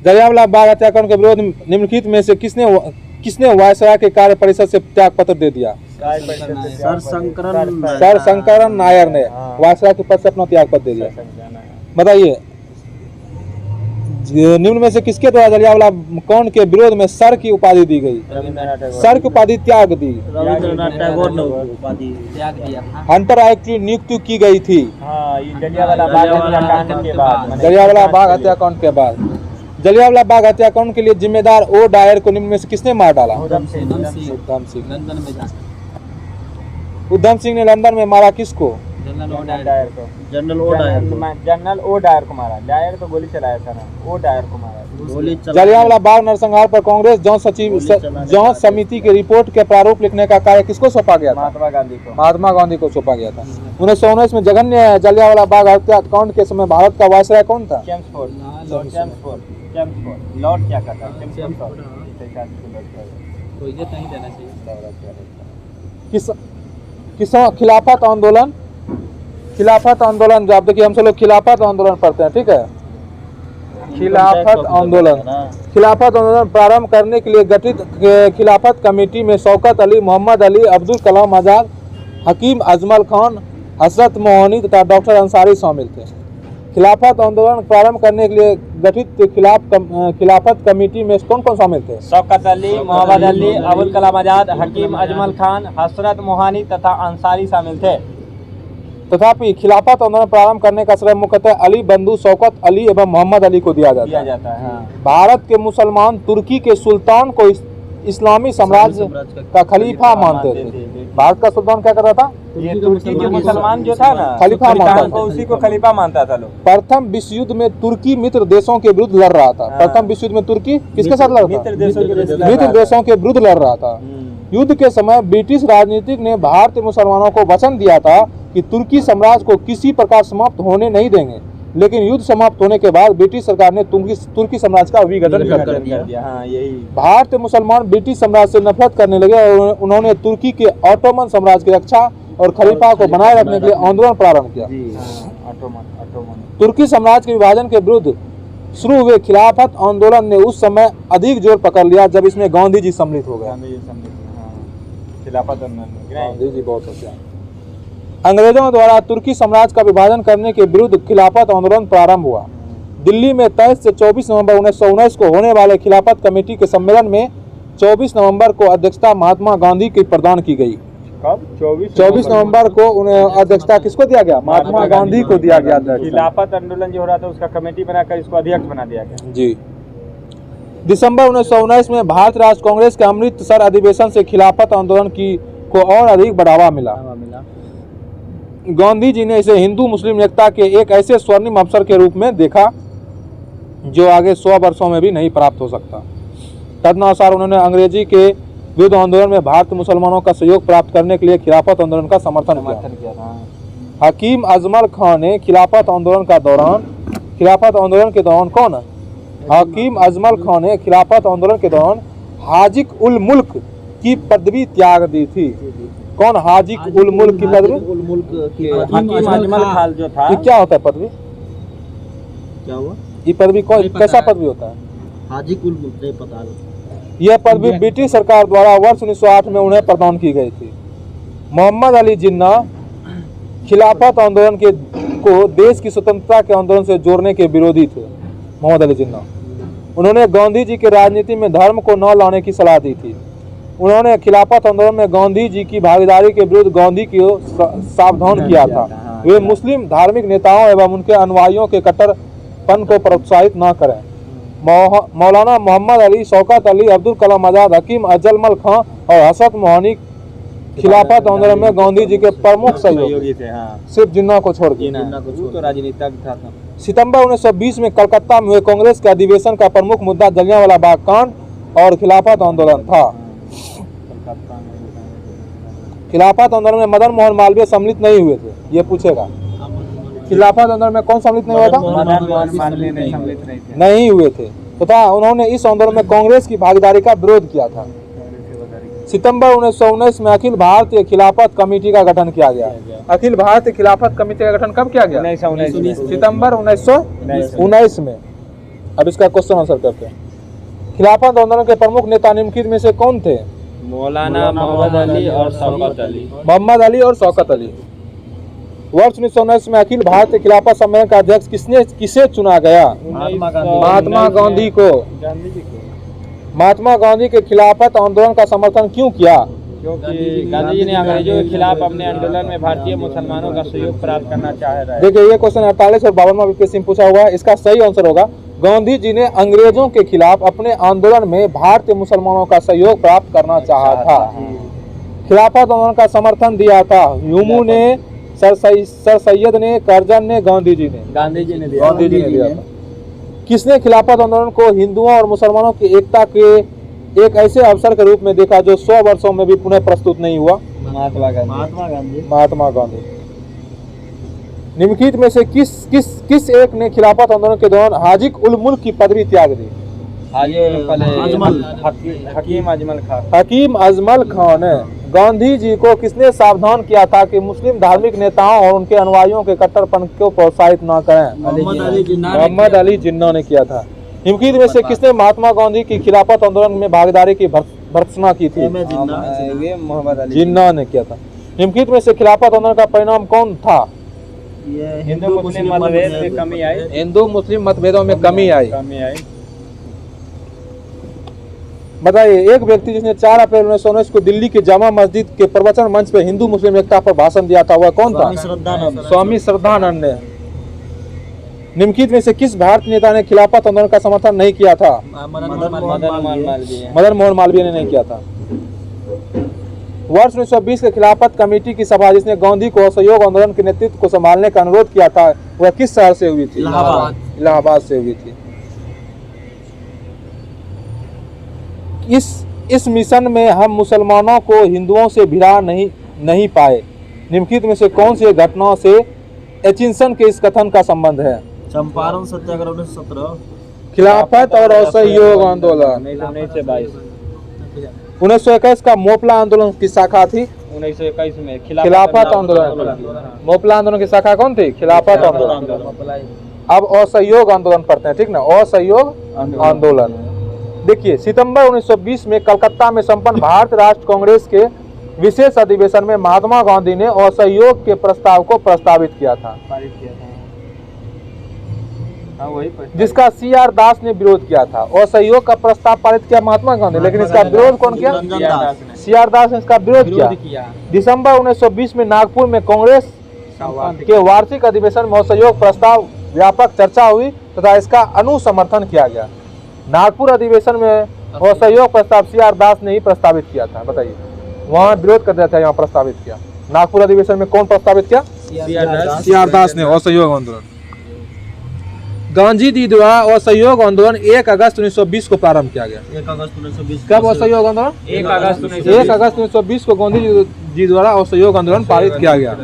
जलियांवाला बाग हत्याकांड के विरोध निम्नलिखित में से किसने वायसराय के कार्य परिषद से त्याग पत्र दे दिया? सर शंकरन नायर ने वायसराय के पद से अपना त्याग पत्र दे दिया। बताइए, निम्न में से किसके द्वारा जलियांवाला कांड के विरोध में सर की उपाधि दी गई? सर की उपाधि त्याग दी। रविन्द्रनाथ टैगोर ने उपाधि त्याग दिया था। हंटर एक्ट की नियुक्ति की गई थी जलियांवाला बाग हत्याकांड के बाद। जलियांवाला बाग हत्याकांड के बाद। जलियांवाला बाग हत्याकांड के लिए जिम्मेदार ओ डायर को निम्न में से किसने मार डाला? उधम सिंह ने लंदन में मारा किसको? जनरल ओ डायर को मारा। डायर तो गोली चलाया था ना, ओ डायर को मारा। जलियांवाला बाग नरसंहार पर कांग्रेस जांच समिति की रिपोर्ट के प्रारूप लिखने का कार्य किसको सौंपा गया था? महात्मा गांधी को सौंपा गया था। 1919 में जघन्य जलियांवाला बाग हत्याकांड के समय भारत का वायसराय कौन था? लॉर्ड क्या कहता खिलाफत आंदोलन जब देखिए हम सब लोग खिलाफत आंदोलन पढ़ते हैं, ठीक है। खिलाफत आंदोलन प्रारंभ करने के लिए गठित खिलाफत कमेटी में शौकत अली, मोहम्मद अली, अब्दुल कलाम आजाद, हकीम अजमल खान, हजरत मोहनी तथा डॉक्टर अंसारी शामिल थे। खिलाफत आंदोलन प्रारंभ करने के लिए गठित खिलाफत कमेटी में कौन कौन शामिल थे? शौकत अली, मोहम्मद अली, अबुल कलाम आजाद, हकीम अजमल खान, हजरत मोहानी तथा अंसारी शामिल थे। तथापि खिलाफत आंदोलन प्रारंभ करने का श्रेय मुख्यतः अली बंधु शौकत अली एवं मोहम्मद अली को दिया जाता है। भारत के मुसलमान तुर्की के सुल्तान को इस्लामी साम्राज्य का खलीफा मानते थे। भारत का सुल्तान क्या करता था? ये तुर्की के मुसलमान जो था ना, खलीफा मानता था, उसी को खलीफा मानता था लोग। प्रथम विश्व युद्ध में तुर्की मित्र देशों के विरुद्ध लड़ रहा था। प्रथम विश्व युद्ध में तुर्की किसके साथ लड़ रहा था? मित्र देशों के विरुद्ध लड़ रहा था। युद्ध के समय ब्रिटिश राजनीतिक ने भारतीय मुसलमानों को वचन दिया था कि तुर्की साम्राज्य को किसी प्रकार समाप्त होने नहीं देंगे, लेकिन युद्ध समाप्त होने के बाद ब्रिटिश सरकार ने तुर्की साम्राज्य का विघटन कर दिया। भारतीय मुसलमान ब्रिटिश साम्राज्य से नफरत करने लगे और उन्होंने तुर्की के ऑटोमन साम्राज्य की रक्षा और खलीफा को बनाए रखने के लिए आंदोलन प्रारंभ किया। तुर्की साम्राज्य के विभाजन के विरुद्ध शुरू हुए खिलाफत आंदोलन ने उस समय अधिक जोर पकड़ लिया जब इसमें गांधी जी सम्मिलित हो गए। गांधी जी बहुत होशियार। अंग्रेजों द्वारा तुर्की साम्राज्य का विभाजन करने के विरुद्ध खिलाफत आंदोलन प्रारंभ हुआ। दिल्ली में 23 से 24 नवंबर 1919 को होने वाले खिलाफत कमेटी के सम्मेलन में 24 नवंबर को अध्यक्षता महात्मा गांधी की प्रदान की गई। कब? 24 नवंबर को उन्हें अध्यक्षता किसको दिया गया? महात्मा गांधी को दिया गया अध्यक्षता। खिलाफत आंदोलन जो हो रहा था उसका कमेटी बनाकर इसको अध्यक्ष बना दिया गया। जी। दिसंबर 1919 में भारत राष्ट्र कांग्रेस के अमृतसर अधिवेशन से खिलाफत आंदोलन को और अधिक बढ़ावा मिला। गांधी जी ने इसे हिंदू मुस्लिम एकता के एक ऐसे स्वर्णिम अवसर के रूप में देखा जो आगे 100 वर्षों में भी नहीं प्राप्त हो सकता। तदनुसार उन्होंने अंग्रेजी के विरुद्ध आंदोलन में भारतीय मुसलमानों का सहयोग प्राप्त करने के लिए खिलाफत आंदोलन का समर्थन किया था। हकीम अजमल खां ने खिलाफत आंदोलन के दौरान कौन? हकीम अजमल खां ने खिलाफत आंदोलन के दौरान हाजिक उल मुल्क की पदवी त्याग दी थी। कौन? हाजिक उल मुल्क की पदवी? हकीम अजमल खान जो था, ये क्या होता है पदवी? क्या हुआ? ये पदवी कैसा पदवी होता है? हाजी कुल मुल्क नहीं पता नहीं। यह पदवी ब्रिटिश सरकार द्वारा वर्ष 1908 में उन्हें प्रदान की गई थी। मोहम्मद अली जिन्ना खिलाफत आंदोलन को देश की स्वतंत्रता के आंदोलन से जोड़ने के विरोधी थे। मोहम्मद अली जिन्ना, उन्होंने गांधी जी की राजनीति में धर्म को न लाने की सलाह दी थी। उन्होंने खिलाफत आंदोलन में गांधी जी की भागीदारी के विरुद्ध गांधी को सावधान किया था। वे मुस्लिम धार्मिक नेताओं एवं उनके अनुयायियों के कट्टरपन को प्रोत्साहित न करें। मौलाना मोहम्मद अली, शौकत अली, अब्दुल कलाम आजाद, हकीम अजमल खां और हसरत मोहनी खिलाफत आंदोलन में गांधी जी के प्रमुख सहयोगी थे। सिर्फ जिन्ना को छोड़ के। तो राजनीतिक था। सितंबर 1920 में कलकत्ता में हुए कांग्रेस के अधिवेशन का प्रमुख मुद्दा जलियांवाला बाग कांड और खिलाफत आंदोलन था। खिलाफत आंदोलन में मदन मोहन मालवीय सम्मिलित नहीं हुए थे, ये पूछेगा। खिलाफत आंदोलन में कौन सम्मिलित नहीं हुआ था? मदन मोहन मालवीय नहीं हुए थे तथा उन्होंने इस आंदोलन में कांग्रेस की भागीदारी का विरोध किया था। सितंबर 1919 में अखिल भारतीय खिलाफत कमेटी का गठन किया गया। अखिल भारतीय खिलाफत कमेटी का गठन कब किया गया? 1919 सितंबर 1919 में। अब इसका क्वेश्चन आंसर करते हैं। खिलाफत आंदोलन के प्रमुख नेता निम्नलिखित में से कौन थे? मौलाना मोहम्मद अली और शौकत अली। मोहम्मद अली और शौकत अली। वर्ष 1919 में अखिल भारतीय खिलाफत सम्मेलन का अध्यक्ष किसे चुना गया? महात्मा गांधी को। महात्मा गांधी के खिलाफत आंदोलन का समर्थन क्यों किया? क्योंकि गांधी जी ने अंग्रेजों के खिलाफ अपने आंदोलन में भारतीय मुसलमानों का सहयोग प्राप्त करना चाह रहे हैं। देखिए, ये क्वेश्चन 48 और 52वां वीपीएससी में पूछा हुआ है। इसका सही आंसर होगा गांधी जी ने अंग्रेजों के खिलाफ अपने आंदोलन में भारतीय मुसलमानों का सहयोग प्राप्त करना चाहा था। खिलाफत आंदोलन का समर्थन दिया था ह्यूमू ने, सर सैयद ने, करजन ने, गांधी जी ने दिया था। किसने खिलाफत आंदोलन को हिंदुओं और मुसलमानों की एकता के एक ऐसे अवसर के रूप में देखा जो 100 वर्षों में भी पुनः प्रस्तुत नहीं हुआ? महात्मा गांधी। निम्नलिखित में से किस एक ने खिलाफत आंदोलन के दौरान हाजिक उल मुल्क की पदवी त्याग दी? हकीम अजमल खां ने। गांधी जी को किसने सावधान किया था कि मुस्लिम धार्मिक नेताओं और उनके अनुयायियों के कट्टरपन को प्रोत्साहित न करें? मोहम्मद अली जिन्ना ने किया था। निम्नलिखित में से किसने महात्मा गांधी की खिलाफत आंदोलन में भागीदारी की भर्त्सना की थी? जिन्ना ने किया था। निम्नलिखित में से खिलाफत आंदोलन का परिणाम कौन था? हिंदू मुस्लिम मतभेद में कमी आई। हिंदू मुस्लिम मतभेदों में कमी आई। बताइए, एक व्यक्ति जिसने 4 अप्रैल 1919 को दिल्ली के जामा मस्जिद के प्रवचन मंच पर हिंदू मुस्लिम एकता पर भाषण दिया था, वह कौन था? स्वामी श्रद्धानंद ने। निम्नलिखित में से किस भारतीय नेता ने खिलाफत आंदोलन का समर्थन नहीं किया था? मदन मोहन मालवीय ने नहीं किया था। वर्ष 1920 के खिलाफत कमेटी की सभा जिसने गांधी को असहयोग आंदोलन के नेतृत्व को संभालने का अनुरोध किया था, वह किस शहर से हुई थी? इलाहाबाद से हुई थी। इस मिशन में हम मुसलमानों को हिंदुओं से भिड़ा नहीं पाए। निम्नलिखित में से कौन सी घटनाओं से एचिंसन के इस कथन का संबंध है? चंपारण सत्याग्रह 1917, खिलाफत और असहयोग आंदोलन 1921 का मोपला आंदोलन की शाखा थी? 1921 में खिलाफत आंदोलन। मोपला आंदोलन की शाखा कौन थी? खिलाफत आंदोलन। अब असहयोग आंदोलन पढ़ते हैं, ठीक ना? असहयोग आंदोलन। देखिए, सितंबर 1920 में कलकत्ता में संपन्न भारत राष्ट्र कांग्रेस के विशेष अधिवेशन में महात्मा गांधी ने असहयोग के प्रस्ताव को प्रस्तावित किया था। हाँ वही पढ़ता। जिसका CR दास ने विरोध किया था। असहयोग का प्रस्ताव पारित किया महात्मा गांधी, लेकिन इसका विरोध कौन किया? CR दास ने इसका विरोध किया। दिसंबर 1920 में नागपुर में कांग्रेस के वार्षिक अधिवेशन में असहयोग प्रस्ताव व्यापक चर्चा हुई तथा इसका अनुसमर्थन किया गया। नागपुर अधिवेशन में असहयोग प्रस्ताव CR दास ने ही प्रस्तावित किया था। बताइए, वहाँ विरोध कर दिया था, यहाँ प्रस्तावित किया। नागपुर अधिवेशन में कौन प्रस्तावित किया? CR दास ने असहयोग आंदोलन। गांधी जी द्वारा असहयोग आंदोलन 1 अगस्त 1920 को प्रारंभ किया गया। 1 अगस्त 1920 कब असहयोग आंदोलन? 1 अगस्त 1 अगस्त 1920 को गांधी जी द्वारा असहयोग आंदोलन पारित किया गया।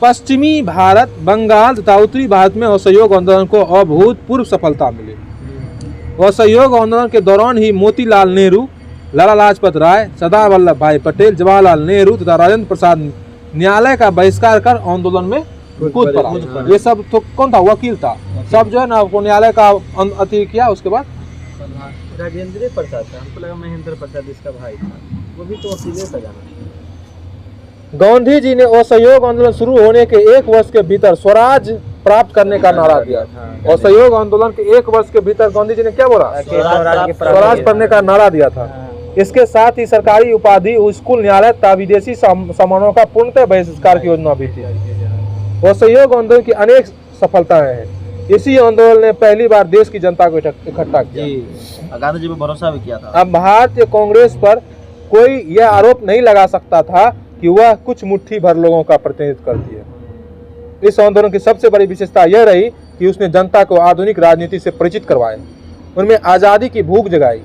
पश्चिमी भारत, बंगाल तथा उत्तरी भारत में असहयोग आंदोलन को अभूतपूर्व सफलता मिली। असहयोग आंदोलन के दौरान ही मोतीलाल नेहरू, लाला लाजपत राय, सरदार वल्लभ भाई पटेल, जवाहरलाल नेहरू तथा राजेंद्र प्रसाद न्यायालय का बहिष्कार कर आंदोलन में कूद पड़ा। ये सब तो कौन था? वकील था। सब जो है ना वो न्यायालय का अति किया। उसके बाद राजेंद्र प्रसाद था, हमको लगा महेंद्र प्रसाद इसका भाई था, वो भी तो वकील था जाना। गांधी जी ने असहयोग आंदोलन शुरू होने के 1 वर्ष के भीतर स्वराज प्राप्त करने का नारा दिया। असहयोग आंदोलन के 1 वर्ष के भीतर गांधी जी ने क्या बोला? स्वराज करने का नारा दिया था। इसके साथ ही सरकारी उपाधि, स्कूल, न्यायालय तथा विदेशी सामानों का पूर्णतः बहिष्कार की योजना भी थी। असहयोग आंदोलन की अनेक सफलताएं हैं। इसी आंदोलन ने पहली बार देश की जनता को इकट्ठा किया। गांधी जी पे भरोसा भी किया था। अब भारतीय कांग्रेस पर कोई यह आरोप नहीं लगा सकता था कि वह कुछ मुट्ठी भर लोगों का प्रतिनिधित्व करती है। इस आंदोलन की सबसे बड़ी विशेषता यह रही कि उसने जनता को आधुनिक राजनीति से परिचित करवाया, उनमें आज़ादी की भूख जगाई।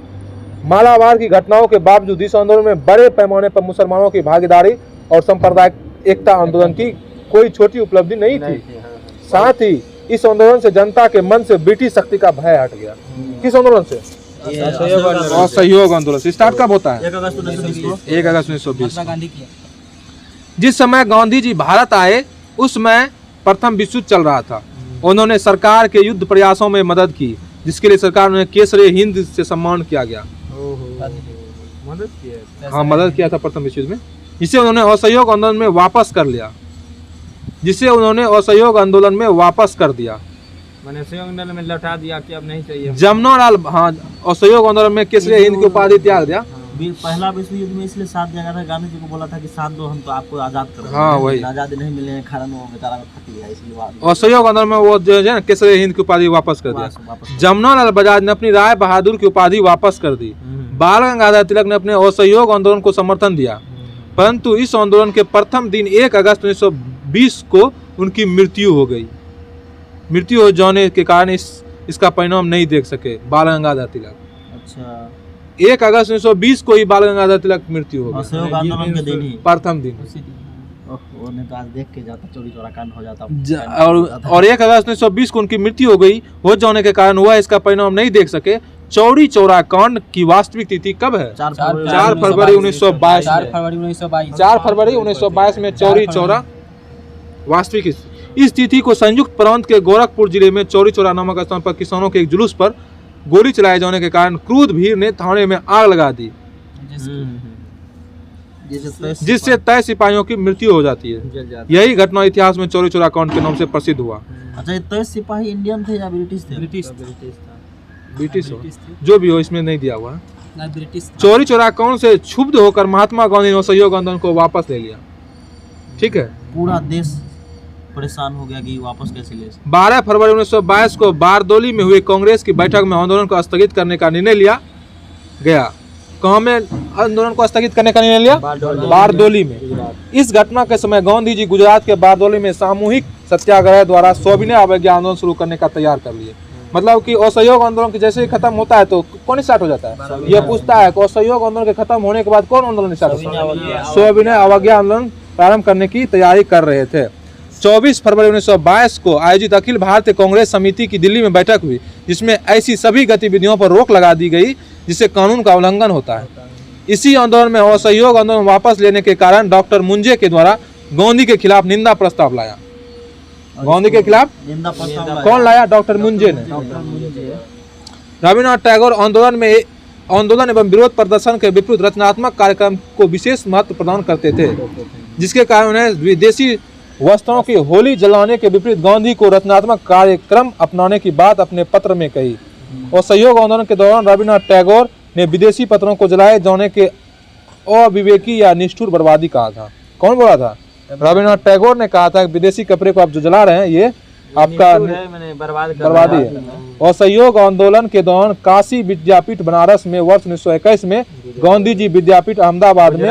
मालाबार की घटनाओं के बावजूद इस आंदोलन में बड़े पैमाने पर मुसलमानों की भागीदारी और सांप्रदायिक एकता आंदोलन की कोई छोटी उपलब्धि नहीं थी। साथ ही इस आंदोलन से जनता के मन से ब्रिटिश शक्ति का भय हट गया। किस आंदोलन से? असहयोग आंदोलन से। स्टार्ट कब होता है? 1 अगस्त 1920 को। 1 अगस्त 1920। महात्मा गांधी किया। जिस समय गांधी जी भारत आए उस समय प्रथम विश्व युद्ध चल रहा था। उन्होंने सरकार के युद्ध प्रयासों में मदद की, जिसके लिए सरकार ने केसरी हिंद से सम्मान किया गया। मदद किया। हाँ, मदद किया था प्रथम विश्व युद्ध में, जिसे उन्होंने असहयोग आंदोलन में वापस कर लिया। मैंने सहयोग आंदोलन में लौटा दिया कि अब नहीं चाहिए। जमुना लाल, हाँ, असहयोग आंदोलन में केसरी हिंद की उपाधि त्याग दिया। पहला विश्व युद्ध में इसलिए साथ दिया गया था, गांधी जी को बोला था कि साथ दो, हम तो आपको आजाद करेंगे। हाँ, वही। आजादी नहीं मिलने के कारण वो बेचारा फट गया, इसलिए असहयोग आंदोलन में वो जो है ना केसरी हिंद की उपाधि वापस कर दिया। जमुना लाल बजाज ने अपनी राय बहादुर की उपाधि वापस कर दी। बाल गंगाधर तिलक ने अपने असहयोग आंदोलन को समर्थन दिया, परंतु इस आंदोलन के प्रथम दिन 1 अगस्त 1920 को उनकी मृत्यु हो गई। मृत्यु हो जाने के कारण इसका परिणाम नहीं देख सके बाल गंगाधर तिलक। अच्छा, 1 अगस्त 1920 को ही बाल गंगाधर तिलक मृत्यु हो गई, असहयोग आंदोलन के दिन ही, प्रथम दिन। वो नहीं तो आज देख के जाता, चोरी चोरा कांड हो जाता। और 1 अगस्त 1920 को उनकी मृत्यु हो गई। हो जाने के कारण वह इसका परिणाम नहीं देख सके। चौरी चौरा कांड की वास्तविक तिथि कब है? 4 फरवरी 1922। 4 फरवरी 1922 में चौरी चौरा वास्तविक। इस तिथि को संयुक्त प्रांत के गोरखपुर जिले में चौरी चौरा नामक स्थान पर किसानों के एक जुलूस पर गोली चलाए जाने के कारण क्रोध भीड़ ने थाने में आग लगा दी, जिससे 23 सिपाहियों की मृत्यु हो जाती है। यही घटना इतिहास में चौरी चौरा कांड के नाम से प्रसिद्ध हुआ। अच्छा, ये 23 सिपाही इंडियन थे या ब्रिटिश थे? ब्रिटिश हो, जो भी हो, इसमें नहीं दिया हुआ है। ना ब्रिटिश। चौरी चौरा कांड से क्षुब्ध होकर महात्मा गांधी ने असहयोग आंदोलन को वापस ले लिया। ठीक है, पूरा देश परेशान हो गया कि वापस कैसे ले। 12 फरवरी 1922 को बारदोली में हुई कांग्रेस की बैठक में आंदोलन को स्थगित करने का निर्णय लिया गया। कहाँ में आंदोलन को स्थगित करने का निर्णय लिया? बारदोली में। इस घटना के समय गांधी जी गुजरात के बारदोली में सामूहिक सत्याग्रह द्वारा सविनय अवज्ञा आंदोलन शुरू करने का तैयार कर लिए। मतलब कि असहयोग आंदोलन के जैसे ही खत्म होता है तो कौन स्टार्ट हो जाता है? यह पूछता है कि असहयोग आंदोलन के खत्म होने के बाद कौन आंदोलन स्टार्ट होता है? सविनय अवज्ञा आंदोलन प्रारंभ करने की तैयारी कर रहे थे। 24 फरवरी 1922 को आयोजित अखिल भारतीय कांग्रेस समिति की दिल्ली में बैठक हुई, जिसमें ऐसी सभी गतिविधियों पर रोक लगा दी गई जिससे कानून का उल्लंघन होता है। इसी आंदोलन में असहयोग आंदोलन वापस लेने के कारण डॉक्टर मुंजे के द्वारा गांधी के खिलाफ निंदा प्रस्ताव लाया। गांधी के खिलाफ निंदा प्रस्ताव कौन लाया? डॉक्टर मुंजे ने। रविन्द्रनाथ टैगोर आंदोलन एवं विरोध प्रदर्शन के विपरीत रचनात्मक कार्यक्रम को विशेष महत्व प्रदान करते थे, जिसके कारण उन्हें विदेशी वस्त्रों की होली जलाने के विपरीत गांधी को रचनात्मक कार्यक्रम अपनाने की बात अपने पत्र में कही। असहयोग आंदोलन के दौरान रविन्द्रनाथ टैगोर ने विदेशी पत्रों को जलाए जाने के अविवेकी या निष्ठुर बर्बादी कहा था। कौन बोला था? रविन्द्रनाथ टैगोर ने कहा था कि विदेशी कपड़े को आप जो जला रहे हैं ये आपका बर्बादी है। असहयोग आंदोलन के दौरान काशी विद्यापीठ बनारस में वर्ष 1921 में, गांधी जी विद्यापीठ अहमदाबाद में,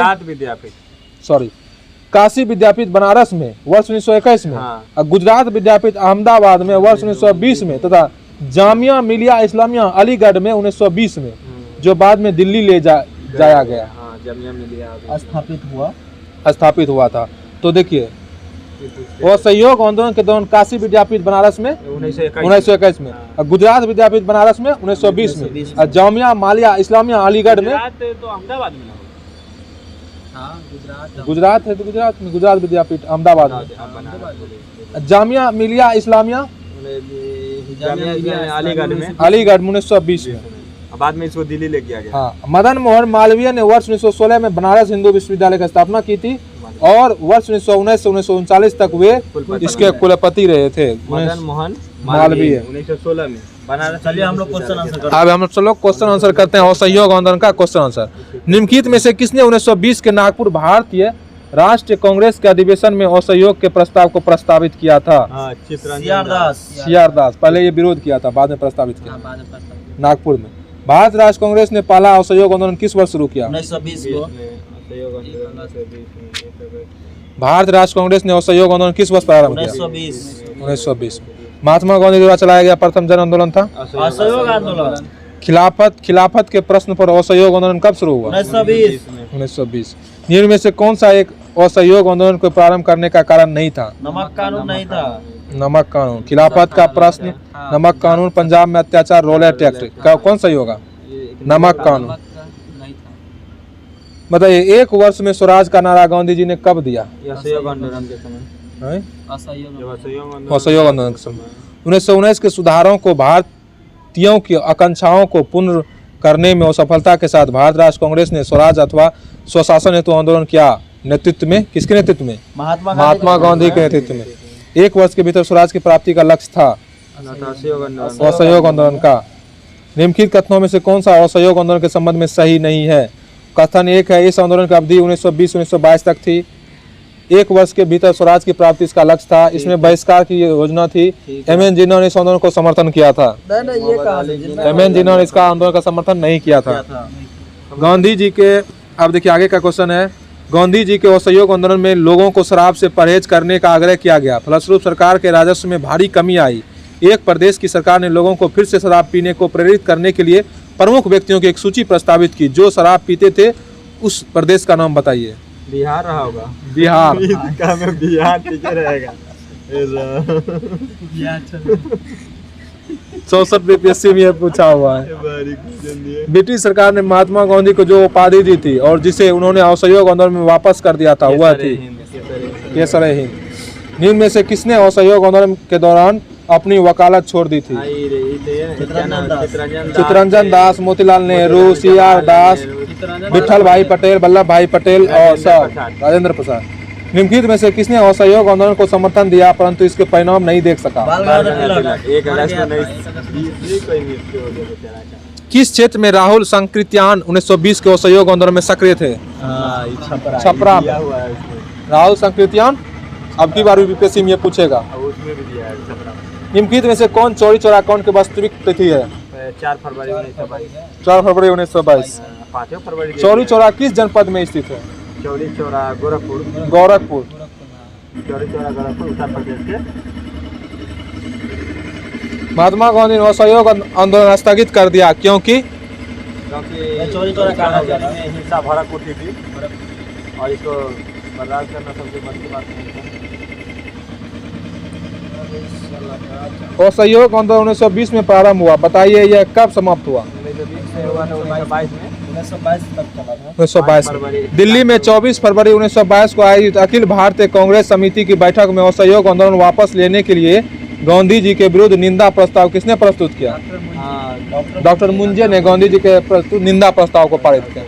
काशी विद्यापीठ बनारस में वर्ष 1921 में, और गुजरात विद्यापीठ अहमदाबाद में वर्ष 1920 में, तथा जामिया मिलिया इस्लामिया अलीगढ़ में 1920 में, जो बाद में दिल्ली ले जाया गया, स्थापित हुआ था। तो देखिए, असहयोग आंदोलन के दौरान काशी विद्यापीठ बनारस में 1921 में, और गुजरात विद्यापीठ बनारस में 1920 में, और जामिया मिलिया इस्लामिया अलीगढ़ में, गुजरात है तो गुजरात में, गुजरात विद्यापीठ अहमदाबाद में, जामिया मिलिया इस्लामिया अलीगढ़ 1920 में, बाद में इसको दिल्ली ले गया गया। हाँ, मदन मोहन मालवीय ने वर्ष 1916 में बनारस हिंदू विश्वविद्यालय की स्थापना की थी और वर्ष 1919 से 1939 तक वे इसके कुलपति रहे थे। मदन मोहन मालवीय 1916 में बनारस। चलिए हम लोग क्वेश्चन आंसर करते हैं। अब हम लोग क्वेश्चन आंसर करते हैं। असहयोग आंदोलन का क्वेश्चन आंसर। निम्नलिखित में से किसने 1920 के नागपुर भारतीय राष्ट्रीय कांग्रेस के अधिवेशन में असहयोग के प्रस्ताव को प्रस्तावित किया था? सीआर दास। पहले ये विरोध किया था, बाद में प्रस्तावित किया नागपुर में। भारत राष्ट्र कांग्रेस ने पहला असहयोग आंदोलन किस वर्ष शुरू किया? 1920 को। भारत राष्ट्र कांग्रेस ने असहयोग आंदोलन किस वर्ष प्रारंभ किया? 1920। महात्मा गांधी द्वारा चलाया गया प्रथम जन आंदोलन था असहयोग आंदोलन। खिलाफत के प्रश्न पर असहयोग आंदोलन कब शुरू हुआ? 1920। निम्न में से कौन सा एक असहयोग आंदोलन को प्रारंभ करने का कारण नहीं था? नमक कानून नहीं था। नमक कानून। खिलाफत का प्रश्न, नमक कानून, पंजाब में अत्याचार, रोलेट एक्ट, कौन सही होगा? नमक कानून। बताइए, एक वर्ष में स्वराज का नारा गांधी जी ने कब दिया? असहयोग आंदोलन के समय। असहयोग आंदोलन के समय। 1919 के सुधारों को भारतीयों की आकांक्षाओं को पूर्ण करने में असफलता के साथ भारत राष्ट्र कांग्रेस ने स्वराज अथवा स्वशासन हेतु आंदोलन किया। नेतृत्व में किसके नेतृत्व में? महात्मा गांधी के नेतृत्व में। एक वर्ष के भीतर स्वराज की प्राप्ति का लक्ष्य था असहयोग आंदोलन का। निम्नलिखित कथनों में से कौन सा असहयोग आंदोलन के संबंध में सही नहीं है? कथन एक है, इस आंदोलन की अवधि 1920-1922 तक थी। एक वर्ष के भीतर स्वराज की प्राप्ति इसका लक्ष्य था। इसमें बहिष्कार की योजना थी। एम.एन. जिन्ना ने इस आंदोलन को समर्थन किया था। एम.एन. जिन्ना ने इसका आंदोलन का समर्थन नहीं किया था। गांधी जी के, अब देखिए आगे का क्वेश्चन है, गांधी जी के असहयोग आंदोलन में लोगों को शराब से परहेज करने का आग्रह किया गया। फलस्वरूप सरकार के राजस्व में भारी कमी आई। एक प्रदेश की सरकार ने लोगों को फिर से शराब पीने को प्रेरित करने के लिए प्रमुख व्यक्तियों की एक सूची प्रस्तावित की। जो शराब पीते थे उस प्रदेश का नाम बताइए। बिहार रहा होगा। बिहार। बिहार ठीक रहेगा। 64 बीपीएससी में पूछा हुआ है। ब्रिटिश सरकार ने महात्मा गांधी को जो उपाधि दी थी और जिसे उन्होंने असहयोग आंदोलन में वापस कर दिया था, वह थी केसर हिंद। निम्न में से किसने असहयोग आंदोलन के दौरान अपनी वकालत छोड़ दी थी? चित्तरंजन दास, मोतीलाल नेहरू, सीआर दास, विठल भाई पटेल, वल्लभ भाई पटेल और राजेंद्र प्रसाद। निम्नलिखित में से किसने असहयोग आंदोलन को समर्थन दिया परंतु इसके परिणाम नहीं देख सका? किस क्षेत्र में राहुल संकृत्यान 1920 के असहयोग आंदोलन में सक्रिय थे? छपरा में। राहुल संकृत्यान अब की बार बीपीएससी में पूछेगा। निम्नलिखित में से कौन चौरी चौरा कांड की वास्तविक तिथि है? 4 फरवरी 1922। 4 फरवरी 1922। 5 फरवरी। चौरी चौरा किस जनपद में स्थित है? चौरी चौरा गोरखपुर। गोरखपुर। चौरी चौरा गोरखपुर उत्तर प्रदेश के। महात्मा गांधी ने असहयोग आंदोलन स्थगित कर दिया क्योंकि चौरी चौरा कांड में हिंसा भड़क उठी थी और इसको बर्दाश्त करना सबसे बड़ी बात नहीं है। असहयोग आंदोलन 1920 में प्रारंभ हुआ। बताइए यह कब समाप्त हुआ? 1922 में। दिल्ली में 24 फरवरी 1922 को आयोजित अखिल भारतीय कांग्रेस समिति की बैठक में असहयोग आंदोलन वापस लेने के लिए गांधी जी के विरुद्ध निंदा प्रस्ताव किसने प्रस्तुत किया? डॉक्टर मुंजे ने गांधी जी के निंदा प्रस्ताव को पारित किया।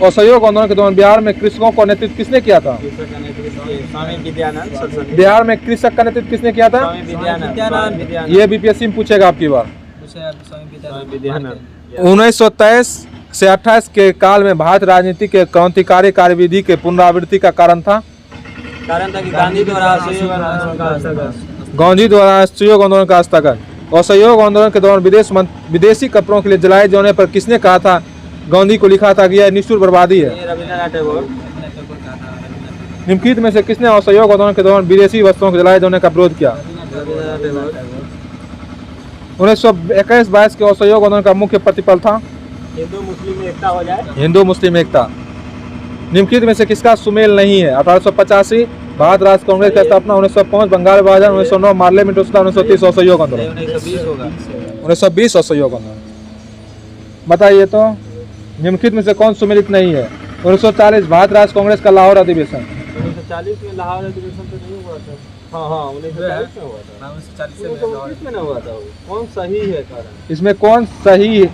असहयोग आंदोलन के दौरान बिहार में कृषकों का नेतृत्व किसने किया था? स्वामी विद्यानंद सरस्वती। बिहार में कृषक का नेतृत्व किसने किया था? स्वामी विद्यानंद। ये बीपीएससी में पूछेगा आपकी बार। स्वामी विद्यानंद। 1923 से 28 के काल में भारत राजनीति के क्रांतिकारी कार्यविधि के पुनरावृत्ति का कारण था कि गांधी द्वारा असहयोग आंदोलन का स्थगन। गांधी द्वारा असहयोग आंदोलन का स्थगन। असहयोग आंदोलन के दौरान विदेशी कपड़ों के लिए जलाए जाने पर किसने कहा था, गांधी को लिखा था कि यह निष्ठुर बर्बादी है? रविन्द्रनाथ टैगोर। निम्नलिखित में से किसने असहयोग आंदोलन के दौरान विदेशी वस्तुओं के जलाए जाने का विरोध किया? 1921-22 के असहयोग आंदोलन का मुख्य प्रतिपल था हिंदू मुस्लिम में एकता हो जाए। हिंदू मुस्लिम एकता। निम्नलिखित में से किसका सुमेल नहीं है? 1885 भारत राष्ट्र कांग्रेस की स्थापना, 1905 बंगाल विभाजन, 1909 मार्ले में 1930 असहयोग आंदोलन। 1920 होगा। 1920 असहयोग आंदोलन। बताइए तो निम्नलिखित में से कौन सुमेलित नहीं है? 1940 भारत राष्ट्र कांग्रेस का लाहौर अधिवेशन। 1940 में लाहौर अधिवेशन तो नहीं हुआ था। हाँ 1940 में हुआ था। 1940 में ना हुआ था। कौन सही है कारण? इसमें कौन सही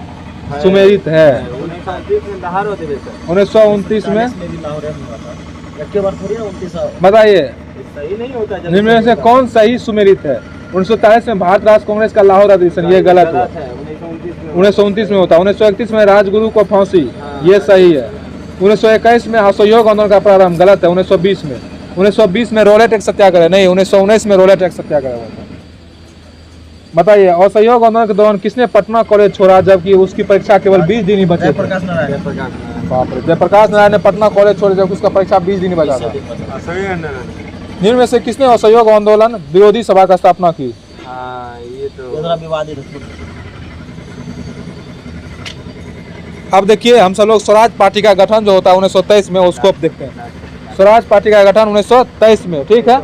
सुमेलित है? 1929 में लाहौर अधिवेशन। 1929 में भी लाहौर में हुआ था। एक के बार थोड़ी ना 29 बताइए सही नहीं होता। निम्न में से कौन सही सुमेलित है? 1940 में भारत राष्ट्र कांग्रेस का लाहौर अधिवेशन, ये गलत है। 1929 में होता। 1931 में राजगुरु को फांसी, ये सही है। 1921 में असहयोग आंदोलन का प्रारंभ, गलत है। 1920 में रोलेट टैक्स सत्याग्रह, नहीं। 1919 में रोलेट टैक्स सत्याग्रह हुआ था। बताइए असहयोग आंदोलन के दौरान किसने पटना कॉलेज छोड़ा जबकि उसकी परीक्षा केवल 20 दिन ही बचे थे? प्रकाश नारायण। बाप रे, जयप्रकाश नारायण ने पटना कॉलेज छोड़ा जबकि उसका परीक्षा 20 दिन ही बचा था। निम्न में से किसने असहयोग आंदोलन विरोधी सभा का स्थापना की? ये तो ये जरा विवादित है। अब देखिए हम सब लोग स्वराज पार्टी का गठन जो होता है 1923 में, उसको अब देखते हैं। स्वराज पार्टी का गठन 1923 में, ठीक है।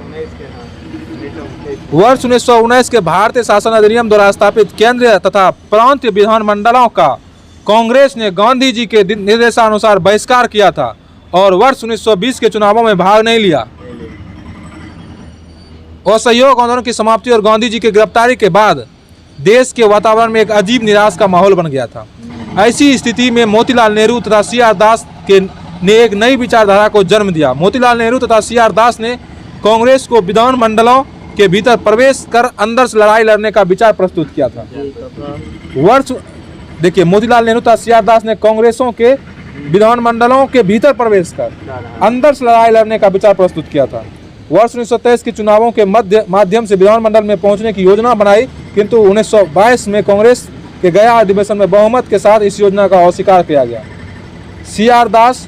वर्ष 1919 के भारतीय शासन अधिनियम द्वारा स्थापित केंद्रीय तथा प्रांतीय विधानमंडलों का कांग्रेस ने गांधी जी के निर्देशानुसार बहिष्कार किया था और वर्ष 1920 के चुनावों में भाग नहीं लिया। असहयोग आंदोलन की समाप्ति और गांधी जी की गिरफ्तारी के बाद देश के वातावरण में एक अजीब निराश का माहौल बन गया था। ऐसी स्थिति में मोतीलाल नेहरू तथा सी.आर. दास ने एक नई विचारधारा को जन्म दिया। मोतीलाल नेहरू तथा सी.आर. दास ने कांग्रेस को विधान मंडलों के भीतर प्रवेश कर अंदर से लड़ाई लड़ने का विचार प्रस्तुत किया था। वर्ष देखिए मोतीलाल नेहरू तथा सी.आर. दास ने कांग्रेसों के विधान मंडलों के भीतर प्रवेश कर अंदर से लड़ाई लड़ने का विचार प्रस्तुत किया था। वर्ष 1923 के चुनावों के माध्यम से विधानमंडल में पहुंचने की योजना बनाई, किंतु 1922 में कांग्रेस के गया अधिवेशन में बहुमत के साथ इस योजना का अस्वीकार किया गया। सी.आर. दास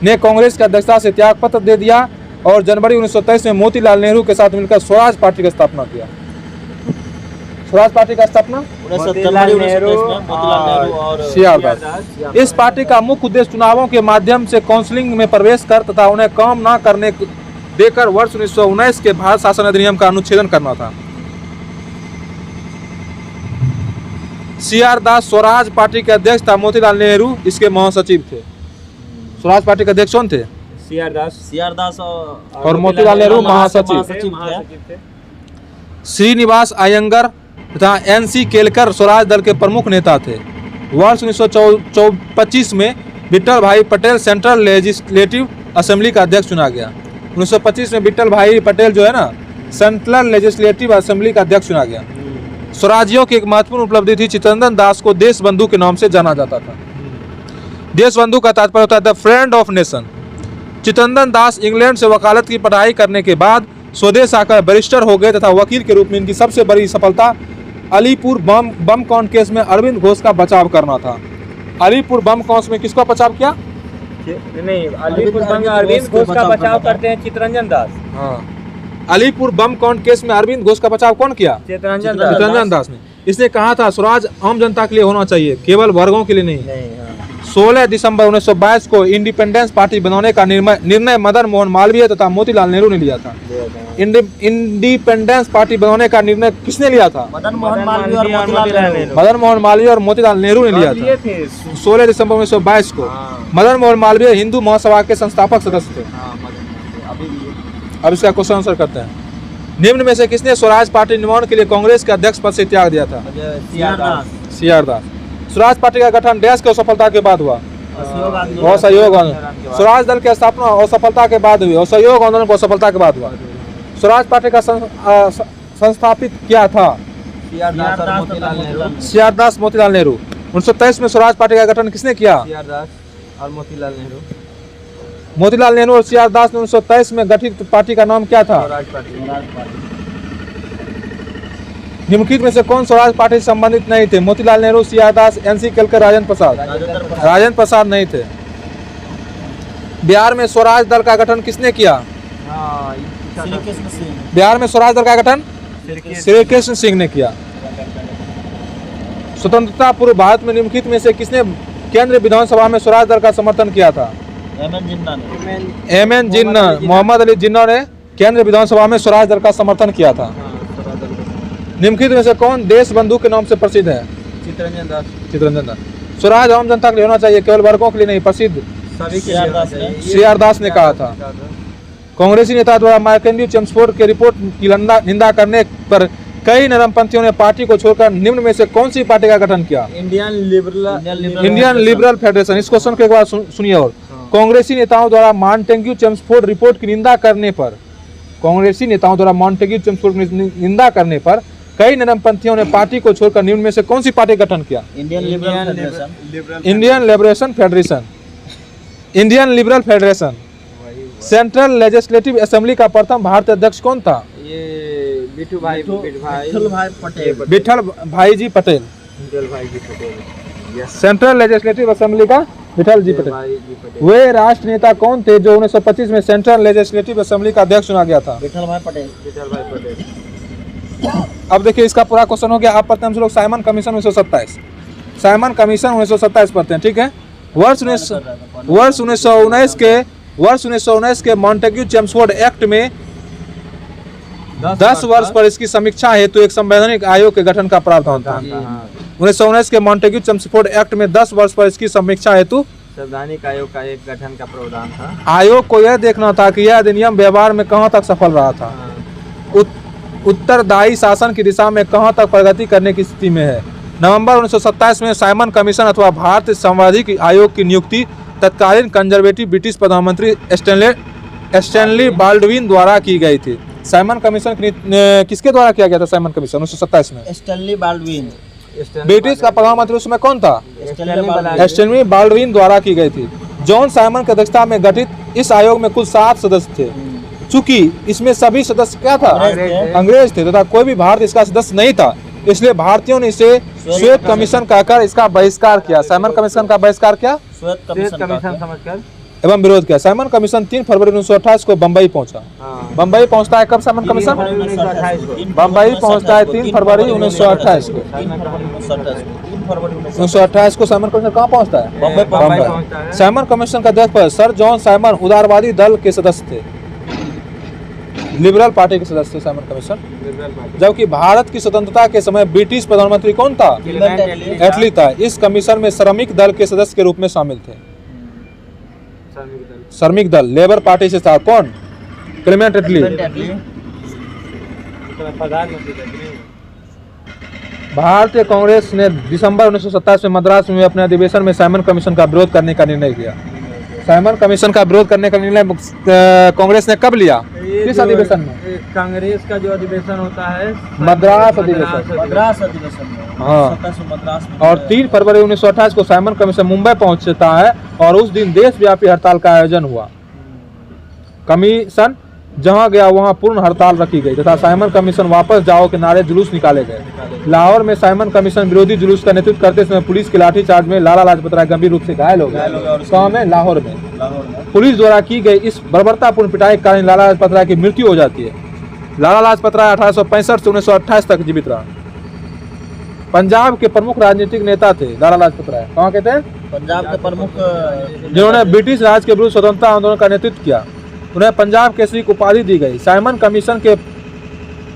ने कांग्रेस की अध्यक्षता से त्यागपत्र दे दिया और जनवरी 1923 में मोतीलाल नेहरू के साथ मिलकर स्वराज पार्टी की स्थापना किया। स्वराज पार्टी का स्थापना जनवरी 1923 में मोतीलाल नेहरू और सी.आर. दास। इस पार्टी का मुख्य उद्देश्य चुनावों के माध्यम से काउंसिलिंग में प्रवेश कर तथा उन्हें काम न करने देकर वर्ष 1919 के भारत शासन अधिनियम का अनुच्छेदन करना था। सी.आर. दास स्वराज पार्टी के अध्यक्ष था। मोतीलाल नेहरू इसके महासचिव थे। स्वराज पार्टी के अध्यक्ष कौन थे? सी.आर. दास और मोतीलाल नेहरू महासचिव। थे। श्रीनिवास अयंगर तथा एन.सी. केलकर स्वराज दल के प्रमुख नेता थे। वर्ष 1925 में विट्ठल भाई पटेल सेंट्रल लेजिस्लेटिव असेंबली का अध्यक्ष चुना गया। 1925 में विट्ठल भाई पटेल जो है ना सेंट्रल लेजिस्लेटिव असेंबली का अध्यक्ष चुना गया। स्वराजियों की एक महत्वपूर्ण उपलब्धि थी चित्तरंजन दास को देश बंधु के नाम से जाना जाता था। देश बंधु का तात्पर्य होता है the friend of nation. Chittaranjan Das England से वकालत की पढ़ाई करने के बाद स्वदेश आकर बैरिस्टर हो गए तथा वकील के रूप में इनकी सबसे बड़ी सफलता अलीपुर बम कांड केस में अरविंद घोष का बचाव करना था। अलीपुर बम कांड में किसका बचाव किया? नहीं, अलीपुर बम अरविंद घोष का बचाव करते हैं चित्तरंजन दास। हाँ, अलीपुर बम कांड केस में अरविंद घोष का बचाव कौन किया? चित्तरंजन दास ने। इसने कहा था स्वराज आम जनता के लिए होना चाहिए, केवल वर्गों के लिए नहीं। 16 दिसंबर 1922 को इंडिपेंडेंस पार्टी बनाने का निर्णय मदन मोहन मालवीय तथा मोतीलाल नेहरू ने लिया था। इंडिपेंडेंस पार्टी बनाने का निर्णय किसने लिया था? मदन मोहन मालवीय और मोतीलाल नेहरू। मदन मोहन मालवीय और मोतीलाल नेहरू ने लिया था 16 दिसंबर 1922 को। मदन मोहन मालवीय हिंदू महासभा के संस्थापक सदस्य थे। अब इसका क्वेश्चन आंसर करते हैं। निम्न में से किसने स्वराज पार्टी निर्माण के लिए कांग्रेस के अध्यक्ष पद से त्याग दिया था? सी.आर. दास। स्वराज पार्टी का गठन देश की सफलता के बाद हुआ। असहयोग आंदोलन स्वराज दल की स्थापना असफलता के बाद हुई, असहयोग आंदोलन को असफलता के बाद हुआ। स्वराज पार्टी का संस्थापित किया था सीआर दास मोतीलाल नेहरू। 1923 में स्वराज पार्टी का गठन किसने किया? सीआर दास और मोतीलाल नेहरू। मोतीलाल नेहरू और सीआर दास ने 1923 में गठित पार्टी का नाम क्या था? स्वराज पार्टी। निम्नलिखित में से कौन स्वराज पार्टी से संबंधित नहीं थे? मोतीलाल नेहरू, सीआर दास, एनसी केलकर, राजेंद्र प्रसाद। राजेंद्र प्रसाद नहीं थे। बिहार में स्वराज दल का गठन किसने किया? हाँ, बिहार में स्वराज दल का गठन श्री कृष्ण सिंह ने किया। स्वतंत्रता पूर्व भारत में निम्नलिखित में से किसने केंद्रीय विधानसभा में स्वराज दल का समर्थन किया था? एमएन जिन्ना, मोहम्मद अली जिन्ना ने केंद्रीय विधानसभा में स्वराज दल का समर्थन किया था। निम्नलिखित में से कौन देश बंधु के नाम से प्रसिद्ध है? चित्तरंजन दास। चित्तरंजन दास। स्वराज आम जनता के लिए होना चाहिए, केवल वर्गों के लिए नहीं। प्रसिद्ध सभी के सीआर दास ने कहा था। कांग्रेसी नेता द्वारा मार्कंडेय चेम्सफोर्ड की रिपोर्ट की निंदा करने पर कई नरमपंथियों ने पार्टी को छोड़कर निम्न में से कौन सी पार्टी का गठन किया? Indian liberal federation. इस क्वेश्चन को एक बार सुनिए और। कांग्रेसी नेताओं द्वारा मार्कंडेय चेम्सफोर्ड रिपोर्ट की निंदा करने पर कई नरमपंथियों ने पार्टी को छोड़कर निम्न में से कौन सी पार्टी का गठन किया? Indian liberal federation. Central legislative assembly का प्रथम भारतीय अध्यक्ष कौन था? ये विठल भाई ji Patel. Central legislative assembly का विठल जी पटेल। वे राष्ट्र नेता कौन थे जो 1925 में सेंट्रल लेजिस्लेटिव असेंबली का अध्यक्ष चुना गया था? विठल भाई पटेल। अब देखिए इसका पूरा क्वेश्चन हो गया। आप पढ़ते हैं हम लोग साइमन कमीशन 1927। साइमन कमीशन 1927 पढ़ते हैं, ठीक है। वर्ष 1919 के मॉन्टेग्यू चेम्सफोर्ड एक्ट में 10 वर्ष पर इसकी समीक्षा हेतु एक संवैधानिक आयोग के गठन का प्रावधान था। 1919 के मॉन्टेग्यू चेम्सफोर्ड एक्ट में 10 वर्ष पर इसकी समीक्षा हेतु संवैधानिक आयोग का एक गठन का प्रावधान था। आयोग को यह देखना था कि यह अधिनियम व्यवहार में कहां तक सफल रहा था, उत्तरदायी शासन की दिशा में कहां तक प्रगति करने की स्थिति में है। नवंबर 1927 में साइमन कमीशन अथवा भारतीय संवैधानिक आयोग की नियुक्ति तत्कालीन कंजर्वेटिव ब्रिटिश प्रधानमंत्री स्टैनली बाल्डविन द्वारा की गई थी। साइमन कमीशन किसके द्वारा किया गया था? साइमन कमीशन 1927 में स्टैनली बाल्डविन। ब्रिटिश का प्रधानमंत्री उस समय कौन था? स्टैनली बाल्डविन द्वारा की गई थी। जॉन साइमन की अध्यक्षता में गठित इस आयोग में कुल 7 सदस्य थे। चूंकि इसमें सभी सदस्य क्या था? अंग्रेज थे तथा कोई भी भारतीय इसका सदस्य नहीं था, इसलिए भारतीयों ने इसे श्वेत कमीशन कहकर इसका बहिष्कार किया। साइमन कमीशन का बहिष्कार किया, श्वेत कमीशन समझकर एवं विरोध किया। साइमन कमीशन 3 फरवरी 1928 को बम्बई पहुंचा। बम्बई पहुंचता है कब साइमन कमीशन? बम्बई पहुंचता है 3 फरवरी 1928 को। 1928 को साइमन कमीशन कहाँ पहुंचता है? बम्बई। साइमन कमीशन का अध्यक्ष पर सर जॉन साइमन उदारवादी दल के सदस्य थे, लिबरल पार्टी के सदस्य थे साइमन कमीशन। जबकि भारत की स्वतंत्रता के समय ब्रिटिश प्रधानमंत्री कौन था? एटली था। इस कमीशन में श्रमिक दल के सदस्य के रूप में शामिल थे। श्रमिक दल लेबर पार्टी से था कौन? क्लेमेंट एटली। भारतीय कांग्रेस ने दिसंबर 1927 में मद्रास में अपने अधिवेशन में साइमन कमीशन का विरोध करने का निर्णय किया। साइमन कमीशन का विरोध करने का निर्णय कांग्रेस ने कब लिया? किस अधिवेशन में? कांग्रेस का जो अधिवेशन होता है मद्रास अधिवेशन। हाँ। और 3 फरवरी 1928 को साइमन कमीशन मुंबई पहुंचता है और उस दिन देशव्यापी हड़ताल का आयोजन हुआ। कमीशन जहां गया वहां पूर्ण हड़ताल रखी गई तथा साइमन कमीशन वापस जाओ के नारे जुलूस निकाले गए। लाहौर में साइमन कमीशन विरोधी जुलूस का नेतृत्व करते समय पुलिस के लाठीचार्ज में लाला लाजपत राय गंभीर रूप से घायल हो गए। कहाँ में? लाहौर में। पुलिस द्वारा की गई इस बर्बरतापूर्ण पिटाई के कारण लाला लाजपत राय की मृत्यु हो जाती है। लाला लाजपत राय 1865 से 1928 तक जीवित रहा। पंजाब के प्रमुख राजनीतिक नेता थे लाला लाजपत राय। कहाँ कहते हैं? पंजाब के प्रमुख, जिन्होंने ब्रिटिश राज के विरुद्ध स्वतंत्रता आंदोलन का नेतृत्व किया। उन्हें पंजाब केसरी की उपाधि दी गई। साइमन कमीशन के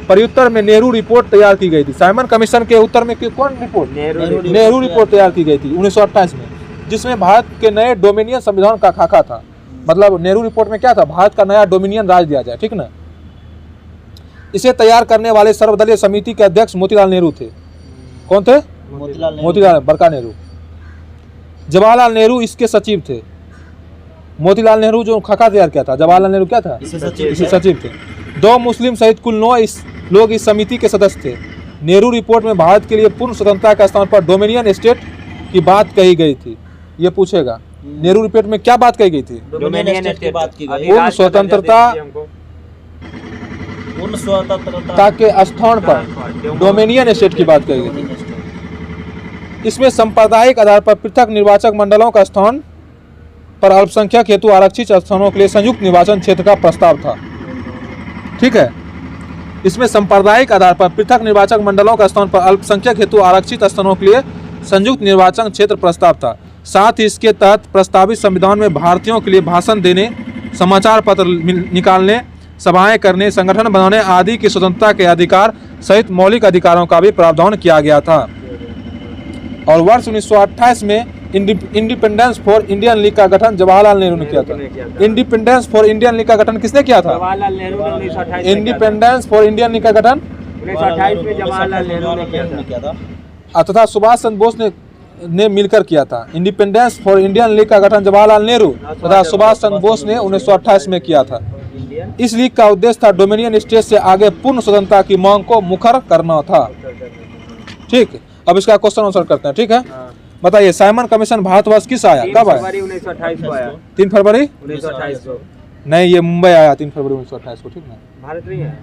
प्रत्युत्तर में नेहरू रिपोर्ट तैयार की गई थी। साइमन कमीशन के उत्तर में कौन रिपोर्ट? नेहरू रिपोर्ट तैयार की गई थी 1928 में, जिसमें भारत के नए डोमिनियन संविधान का खाका था। मतलब नेहरू रिपोर्ट में क्या था? भारत का नया डोमिनियन राज दिया जाए, ठीक ना। इसे तैयार करने वाले सर्वदलीय समिति के अध्यक्ष मोतीलाल नेहरू थे। कौन थे? मोतीलाल बड़का नेहरू। जवाहरलाल नेहरू इसके सचिव थे। मोतीलाल नेहरू जो खाका तैयार किया था, जवाहरलाल नेहरू क्या था, इसके सचिव थे। 2 मुस्लिम सहित कुल 9 लोग इस समिति के सदस्य थे। नेहरू रिपोर्ट में भारत के लिए पूर्ण स्वतंत्रता के स्थान पर डोमिनियन स्टेट की बात कही गई थी। ये पूछेगा नेहरू रिपोर्ट में क्या बात कही गई थी? डोमिनियन स्टेट की बात की गई। पूर्ण स्वतंत्रता पूर्ण स्वतंत्रता के स्थान पर डोमिनियन स्टेट की बात कही गई थी। इसमें सांप्रदायिक आधार पर पृथक निर्वाचक मंडलों का स्थान पर अल्पसंख्यक हेतु आरक्षित स्थानों के लिए संयुक्त निर्वाचन क्षेत्र का प्रस्ताव था। ठीक है, इसमें सांप्रदायिक आधार पर पृथक निर्वाचक मंडलों का स्थान पर अल्पसंख्यक हेतु आरक्षित स्थानों के लिए संयुक्त निर्वाचन क्षेत्र प्रस्ताव था। साथ ही इसके तहत प्रस्तावित संविधान में भारतीयों के लिए भाषण देने, समाचार पत्र निकालने, सभाएं करने, संगठन बनाने आदि की स्वतंत्रता के अधिकार सहित मौलिक अधिकारों का भी प्रावधान किया गया था। और वर्ष 1928 में इंडिपेंडेंस फॉर इंडियन लीग का गठन जवाहरलाल नेहरू ने किया था। इंडिपेंडेंस फॉर इंडियन लीग का गठन किसने किया था? जवाहरलाल नेहरू ने 1928 इंडिपेंडेंस फॉर इंडियन लीग का गठन 1928 में जवाहरलाल नेहरू ने किया था। तथा सुभाष चंद्र बोस ने मिलकर किया था। इंडिपेंडेंस फॉर इंडियन लीग का गठन जवाहरलाल नेहरू तथा सुभाष चंद्र बोस ने 1928 में किया था। इस लीग का उद्देश्य था डोमिनियन स्टेट से आगे पूर्ण स्वतंत्रता की मांग को मुखर करना था। ठीक, अब इसका क्वेश्चन आंसर करते हैं। ठीक है, बताइए साइमन कमीशन भारतवर्ष किस आया, कब आया? 1928 को आया। 3 फरवरी 1928 को नहीं, ये मुंबई आया 3 फरवरी 1928 को। ठीक ना, भारत नहीं है।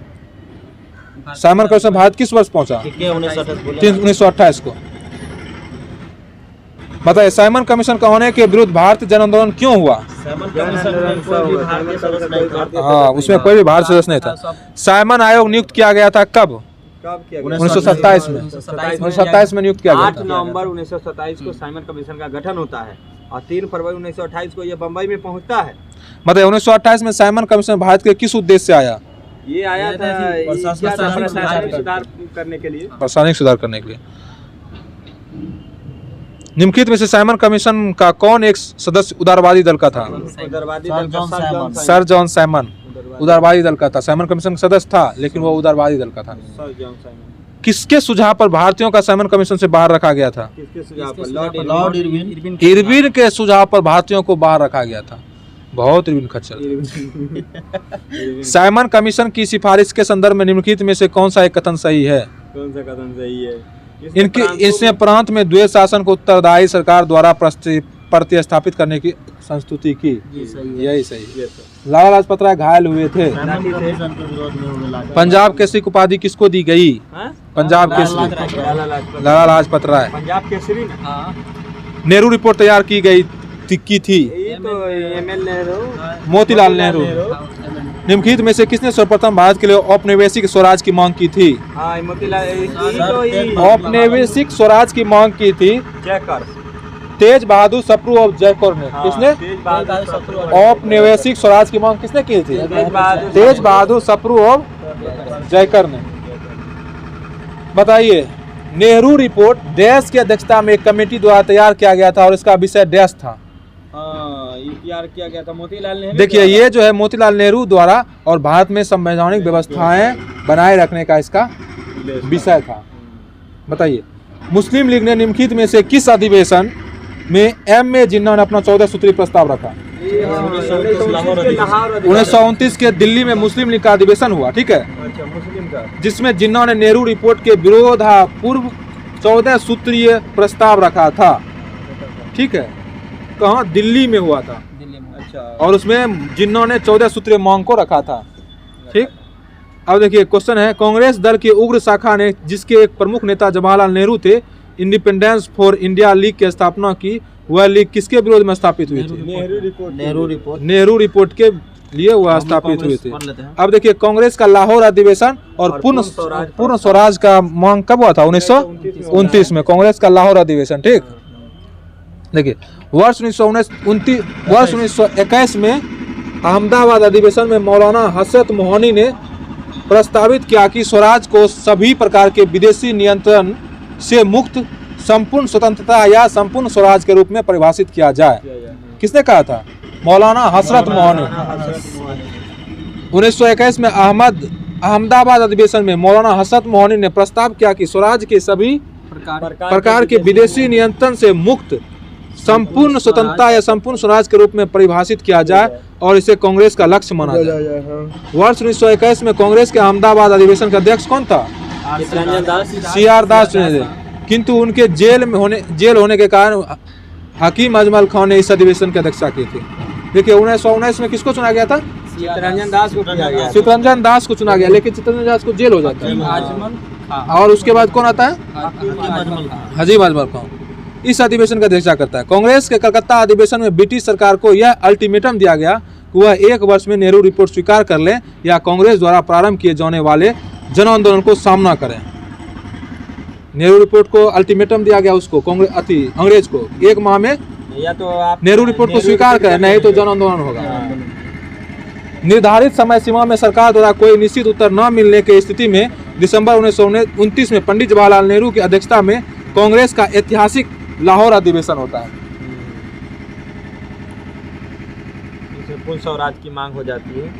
साइमन कमीशन भारत किस वर्ष पहुंचा? 1928 को। बताइए साइमन कमीशन का होने के विरुद्ध भारतीय जन आंदोलन क्यों हुआ? हाँ, उसमें कोई भी भारत सदस्य नहीं था। साइमन आयोग नियुक्त किया गया था कब? कब किया? 1927 में। 1927 में नियुक्त किया गया 8 था। नवंबर 1927 को साइमन कमीशन का गठन होता है और 3 फरवरी 1928 को ये बम्बई में पहुंचता है। बताइए 1928 में साइमन कमीशन भारत के किस उद्देश्य से आया? ये आया था प्रशासनिक सुधार करने के लिए। प्रशासनिक सुधार करने के लिए। निम्नलिखित में से साइमन कमीशन का कौन एक सदस्य उदारवादी दल का था? उदारवादी दल का सर जॉन साइमन उदारवादी दल का था। साइमन कमीशन का सदस्य था लेकिन वो उदारवादी दल का था। Sir John Simon. किसके सुझाव पर भारतीयों का साइमन कमीशन से बाहर रखा गया था? किसके सुझाव पर? Lord Irwin. इरविन के सुझाव पर भारतीयों को बाहर रखा गया था। बहुत इरविन खच्चर। साइमन कमीशन की सिफारिश के संदर्भ में निम्नलिखित में से कौन सा एक कथन सही है? कौन सा कथन सही है? इसने प्रांत में द्वैत शासन को उत्तरदायी सरकार द्वारा प्रतिस्थापित करने की संस्तुति की। यही सही। लाला लाजपत राय घायल हुए थे। पंजाब केसरी की उपाधि किसको दी गई? पंजाब केसरी लाला लाजपत राय। पंजाब केसरी। नेहरू रिपोर्ट तैयार की गई थी ये तो एमएल नेहरू, मोतीलाल नेहरू। निम्नलिखित में से किसने सर्वप्रथम भारत के लिए औपनिवेशिक स्वराज की मांग की थी? औपनिवेशिक स्वराज की मांग की थी जयकर। तेज बहादुर सप्रू और जयकर ने। किसने? औपनिवेशिक स्वराज की मांग किसने की थी? तेज बहादुर सप्रू और जयकर ने। बताइए नेहरू रिपोर्ट डैश की अध्यक्षता में एक कमेटी द्वारा तैयार किया गया था और इसका विषय डैश था। तैयार किया गया था मोतीलाल नेहरू। देखिए ये जो है मोतीलाल नेहरू द्वारा और भारत में संवैधानिक व्यवस्थाएं बनाए रखने का इसका विषय था। बताइए मुस्लिम लीग ने निम्नलिखित में से किस अधिवेशन में M.A. जिन्ना ने अपना 14 सूत्री प्रस्ताव रखा? 1929 के दिल्ली में मुस्लिम लीग का अधिवेशन हुआ। ठीक है, अच्छा, मुस्लिम का, जिसमें जिन्ना ने नेहरू रिपोर्ट के विरोधापूर्व 14 सूत्रीय प्रस्ताव रखा था। ठीक है, कहाँ? दिल्ली में हुआ था। अच्छा, और उसमें जिन्ना ने 14 सूत्रीय मांग को रखा था। ठीक, अब देखिए क्वेश्चन है कांग्रेस दल की उग्र शाखा ने जिसके एक प्रमुख नेता जवाहरलाल नेहरू थे इंडिपेंडेंस फॉर इंडिया लीग की स्थापना की, वह लीग किसके विरोध में स्थापित हुई थी? नेहरू रिपोर्ट के लिए वह स्थापित हुए थे। अब देखिए कांग्रेस का लाहौर अधिवेशन और पूर्ण स्वराज का मांग कब हुआ था? 1929 में कांग्रेस का लाहौर अधिवेशन। ठीक, देखिए वर्ष 1921 में अहमदाबाद अधिवेशन में मौलाना हसरत मोहनी ने प्रस्तावित किया कि स्वराज को सभी प्रकार के विदेशी नियंत्रण से मुक्त संपूर्ण स्वतंत्रता या संपूर्ण स्वराज के रूप में परिभाषित किया जाए। किसने कहा था? मौलाना हसरत मोहनी। 1921 में अहमदाबाद अधिवेशन में मौलाना हसरत मोहनी ने प्रस्ताव किया कि स्वराज के सभी प्रकार के विदेशी नियंत्रण से मुक्त संपूर्ण स्वतंत्रता या संपूर्ण स्वराज के रूप में परिभाषित किया जाए और इसे कांग्रेस का लक्ष्य माना जाए। वर्ष 1921 में कांग्रेस के अहमदाबाद अधिवेशन का अध्यक्ष कौन था? CR दास चुने थे, किंतु उनके जेल होने के कारण हकीम अजमल खान ने इस अधिवेशन की अध्यक्षता की थी। देखिए 1919 में किसको चुना गया था? चित्तरंजन दास को किया गया। चित्तरंजन दास को चुना गया, लेकिन चित्तरंजन दास को जेल हो जाता है। और उसके बाद कौन आता है? हकीम अजमल खान इस अधिवेशन का अध्यक्षता करता है। कांग्रेस के कलकत्ता अधिवेशन में ब्रिटिश सरकार को यह अल्टीमेटम दिया गया कि वह 1 वर्ष में नेहरू रिपोर्ट स्वीकार कर ले या कांग्रेस द्वारा प्रारंभ किए जाने वाले जन आंदोलन को सामना करें। नेहरू रिपोर्ट को अल्टीमेटम दिया गया उसको, अंग्रेज को 1 माह में या तो आप नेहरू रिपोर्ट को स्वीकार करें, नहीं तो जन आंदोलन होगा। निर्धारित समय सीमा में सरकार द्वारा कोई निश्चित उत्तर न मिलने की स्थिति में दिसंबर 1929 में पंडित जवाहरलाल नेहरू की अध्यक्षता में कांग्रेस का ऐतिहासिक लाहौर अधिवेशन होता है। इसमें पूर्ण स्वराज की मांग हो जाती है।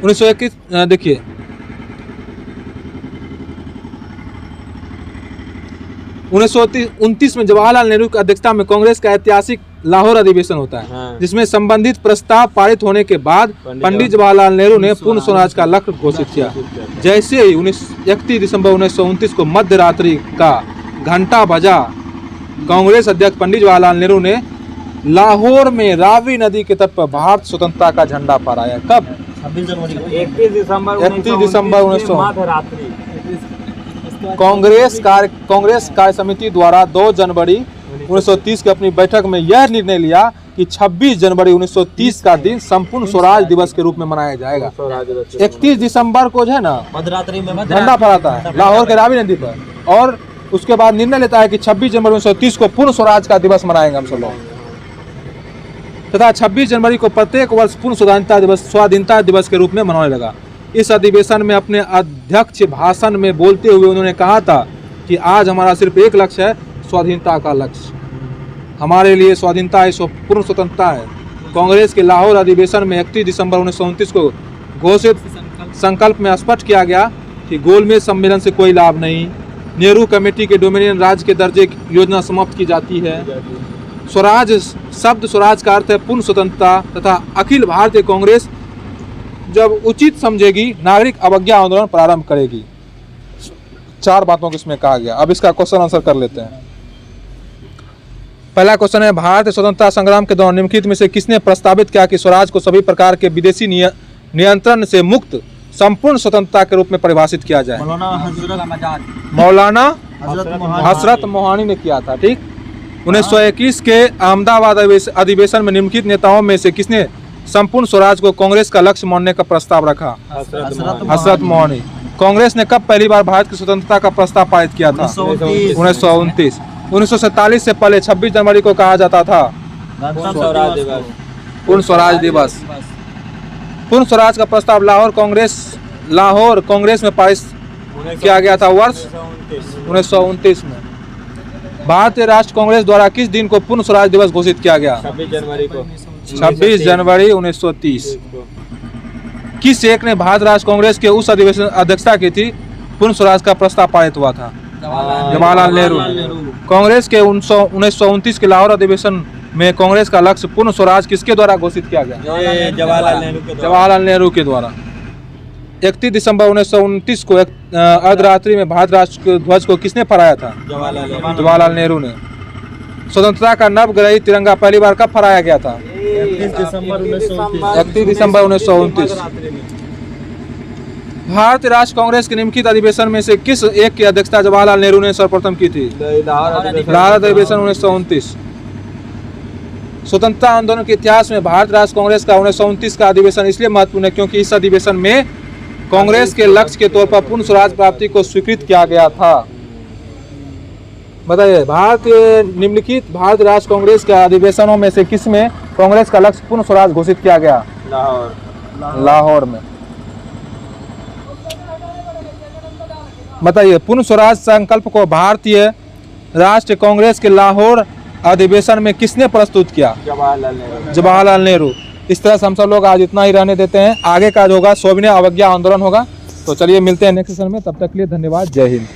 1921 देखिए 1929 में जवाहरलाल नेहरू की अध्यक्षता में कांग्रेस का ऐतिहासिक लाहौर अधिवेशन होता है, जिसमें संबंधित प्रस्ताव पारित होने के बाद पंडित जवाहरलाल नेहरू ने पूर्ण स्वराज का लक्ष्य घोषित किया। जैसे ही 31 दिसंबर 1929 को मध्य रात्रि का घंटा बजा, कांग्रेस अध्यक्ष पंडित जवाहरलाल नेहरू ने लाहौर में रावी नदी के तट पर भारत स्वतंत्रता का झंडा फहराया। कब? 31 दिसंबर 1929 मध्यरात्रि। कांग्रेस कार्य समिति द्वारा 2 जनवरी 1930 की अपनी बैठक में यह निर्णय लिया कि 26 जनवरी 1930 का दिन संपूर्ण स्वराज दिवस के रूप में मनाया जाएगा। 31 दिसंबर को जो है ना मध्यरात्रि में झंडा फहराता है लाहौर के रावी नदी पर, और उसके बाद निर्णय लेता है कि 26 जनवरी 1930 को पूर्ण स्वराज का दिवस मनाएंगे हम सब लोग, तथा 26 जनवरी को प्रत्येक वर्ष पूर्ण स्वाधीनता दिवस के रूप में मनाने लगा। इस अधिवेशन में अपने अध्यक्ष भाषण में बोलते हुए उन्होंने कहा था कि आज हमारा सिर्फ एक लक्ष्य है, स्वाधीनता का लक्ष्य। हमारे लिए स्वाधीनता है, पूर्ण स्वतंत्रता है। कांग्रेस के लाहौर अधिवेशन में 31 दिसंबर 1929 को घोषित संकल्प में स्पष्ट किया गया कि गोलमेज सम्मेलन से कोई लाभ नहीं, नेहरू कमेटी के डोमिनियन राज्य के दर्जे की योजना समाप्त की जाती है। स्वराज शब्द स्वराज का अर्थ है पूर्ण स्वतंत्रता, तथा अखिल भारतीय कांग्रेस जब उचित समझेगी नागरिक अवज्ञा आंदोलन प्रारंभ करेगी। 4 बातों को इसमें कहा गया। अब इसका क्वेश्चन आंसर कर लेते हैं। पहला क्वेश्चन है, भारतीय स्वतंत्रता संग्राम के दौरान निम्नलिखित में से किसने प्रस्तावित किया कि स्वराज को सभी प्रकार के विदेशी नियंत्रण से मुक्त संपूर्ण स्वतंत्रता के रूप में परिभाषित किया जाए? मौलाना हजरत मोहानी ने किया था। ठीक। 1921 के अहमदाबाद अधिवेशन में निम्नलिखित नेताओं में से किसने संपूर्ण स्वराज को कांग्रेस का लक्ष्य मानने का प्रस्ताव रखा? हजरत मोहानी। कांग्रेस ने कब पहली बार भारत की स्वतंत्रता का प्रस्ताव पारित किया था? 1929। 1947 से पहले 26 जनवरी को कहा जाता था पूर्ण स्वराज दिवस। पूर्ण स्वराज का प्रस्ताव लाहौर कांग्रेस में पारित किया गया था वर्ष 1929 में। भारतीय राष्ट्र कांग्रेस द्वारा किस दिन को पूर्ण स्वराज दिवस घोषित किया गया? 26 जनवरी 1930। किस एक ने भारत राष्ट्र कांग्रेस के उस अधिवेशन अध्यक्षता की थी पूर्ण स्वराज का प्रस्ताव पारित हुआ था? जवाहरलाल नेहरू। कांग्रेस के 1929 के लाहौर अधिवेशन में कांग्रेस का लक्ष्य पूर्ण स्वराज किसके द्वारा घोषित किया गया? जवाहरलाल नेहरू के द्वारा। 31 दिसंबर 1929 को अर्धरात्रि में भारत राष्ट्र के ध्वज को किसने फहराया था? जवाहरलाल नेहरू ने। स्वतंत्रता का नवग्रहित तिरंगा पहली बार कब फहराया गया था? 31 दिसंबर 1929। भारतीय राष्ट्र कांग्रेस के निम्नलिखित अधिवेशन में से किस एक की अध्यक्षता जवाहरलाल नेहरू ने सर्वप्रथम की थी? लाहौर अधिवेशन 1929। स्वतंत्रता आंदोलन के इतिहास में भारतीय राष्ट्र कांग्रेस का 1929 का अधिवेशन इसलिए महत्वपूर्ण है क्योंकि इस अधिवेशन में कांग्रेस के लक्ष्य के तौर पर पूर्ण स्वराज प्राप्ति को स्वीकृत किया गया था। बताइए, निम्नलिखित भारतीय राष्ट्र कांग्रेस के अधिवेशनों में से किस में कांग्रेस का लक्ष्य पूर्ण स्वराज घोषित किया गया? लाहौर में। बताइए, पूर्ण स्वराज संकल्प को भारतीय राष्ट्र कांग्रेस के लाहौर अधिवेशन में किसने प्रस्तुत किया? जवाहरलाल नेहरू। इस तरह से हम सब लोग आज इतना ही रहने देते हैं। आगे का जो होगा सविनय अवज्ञा आंदोलन होगा। तो चलिए मिलते हैं नेक्स्ट सेशन में, तब तक के लिए धन्यवाद। जय हिंद।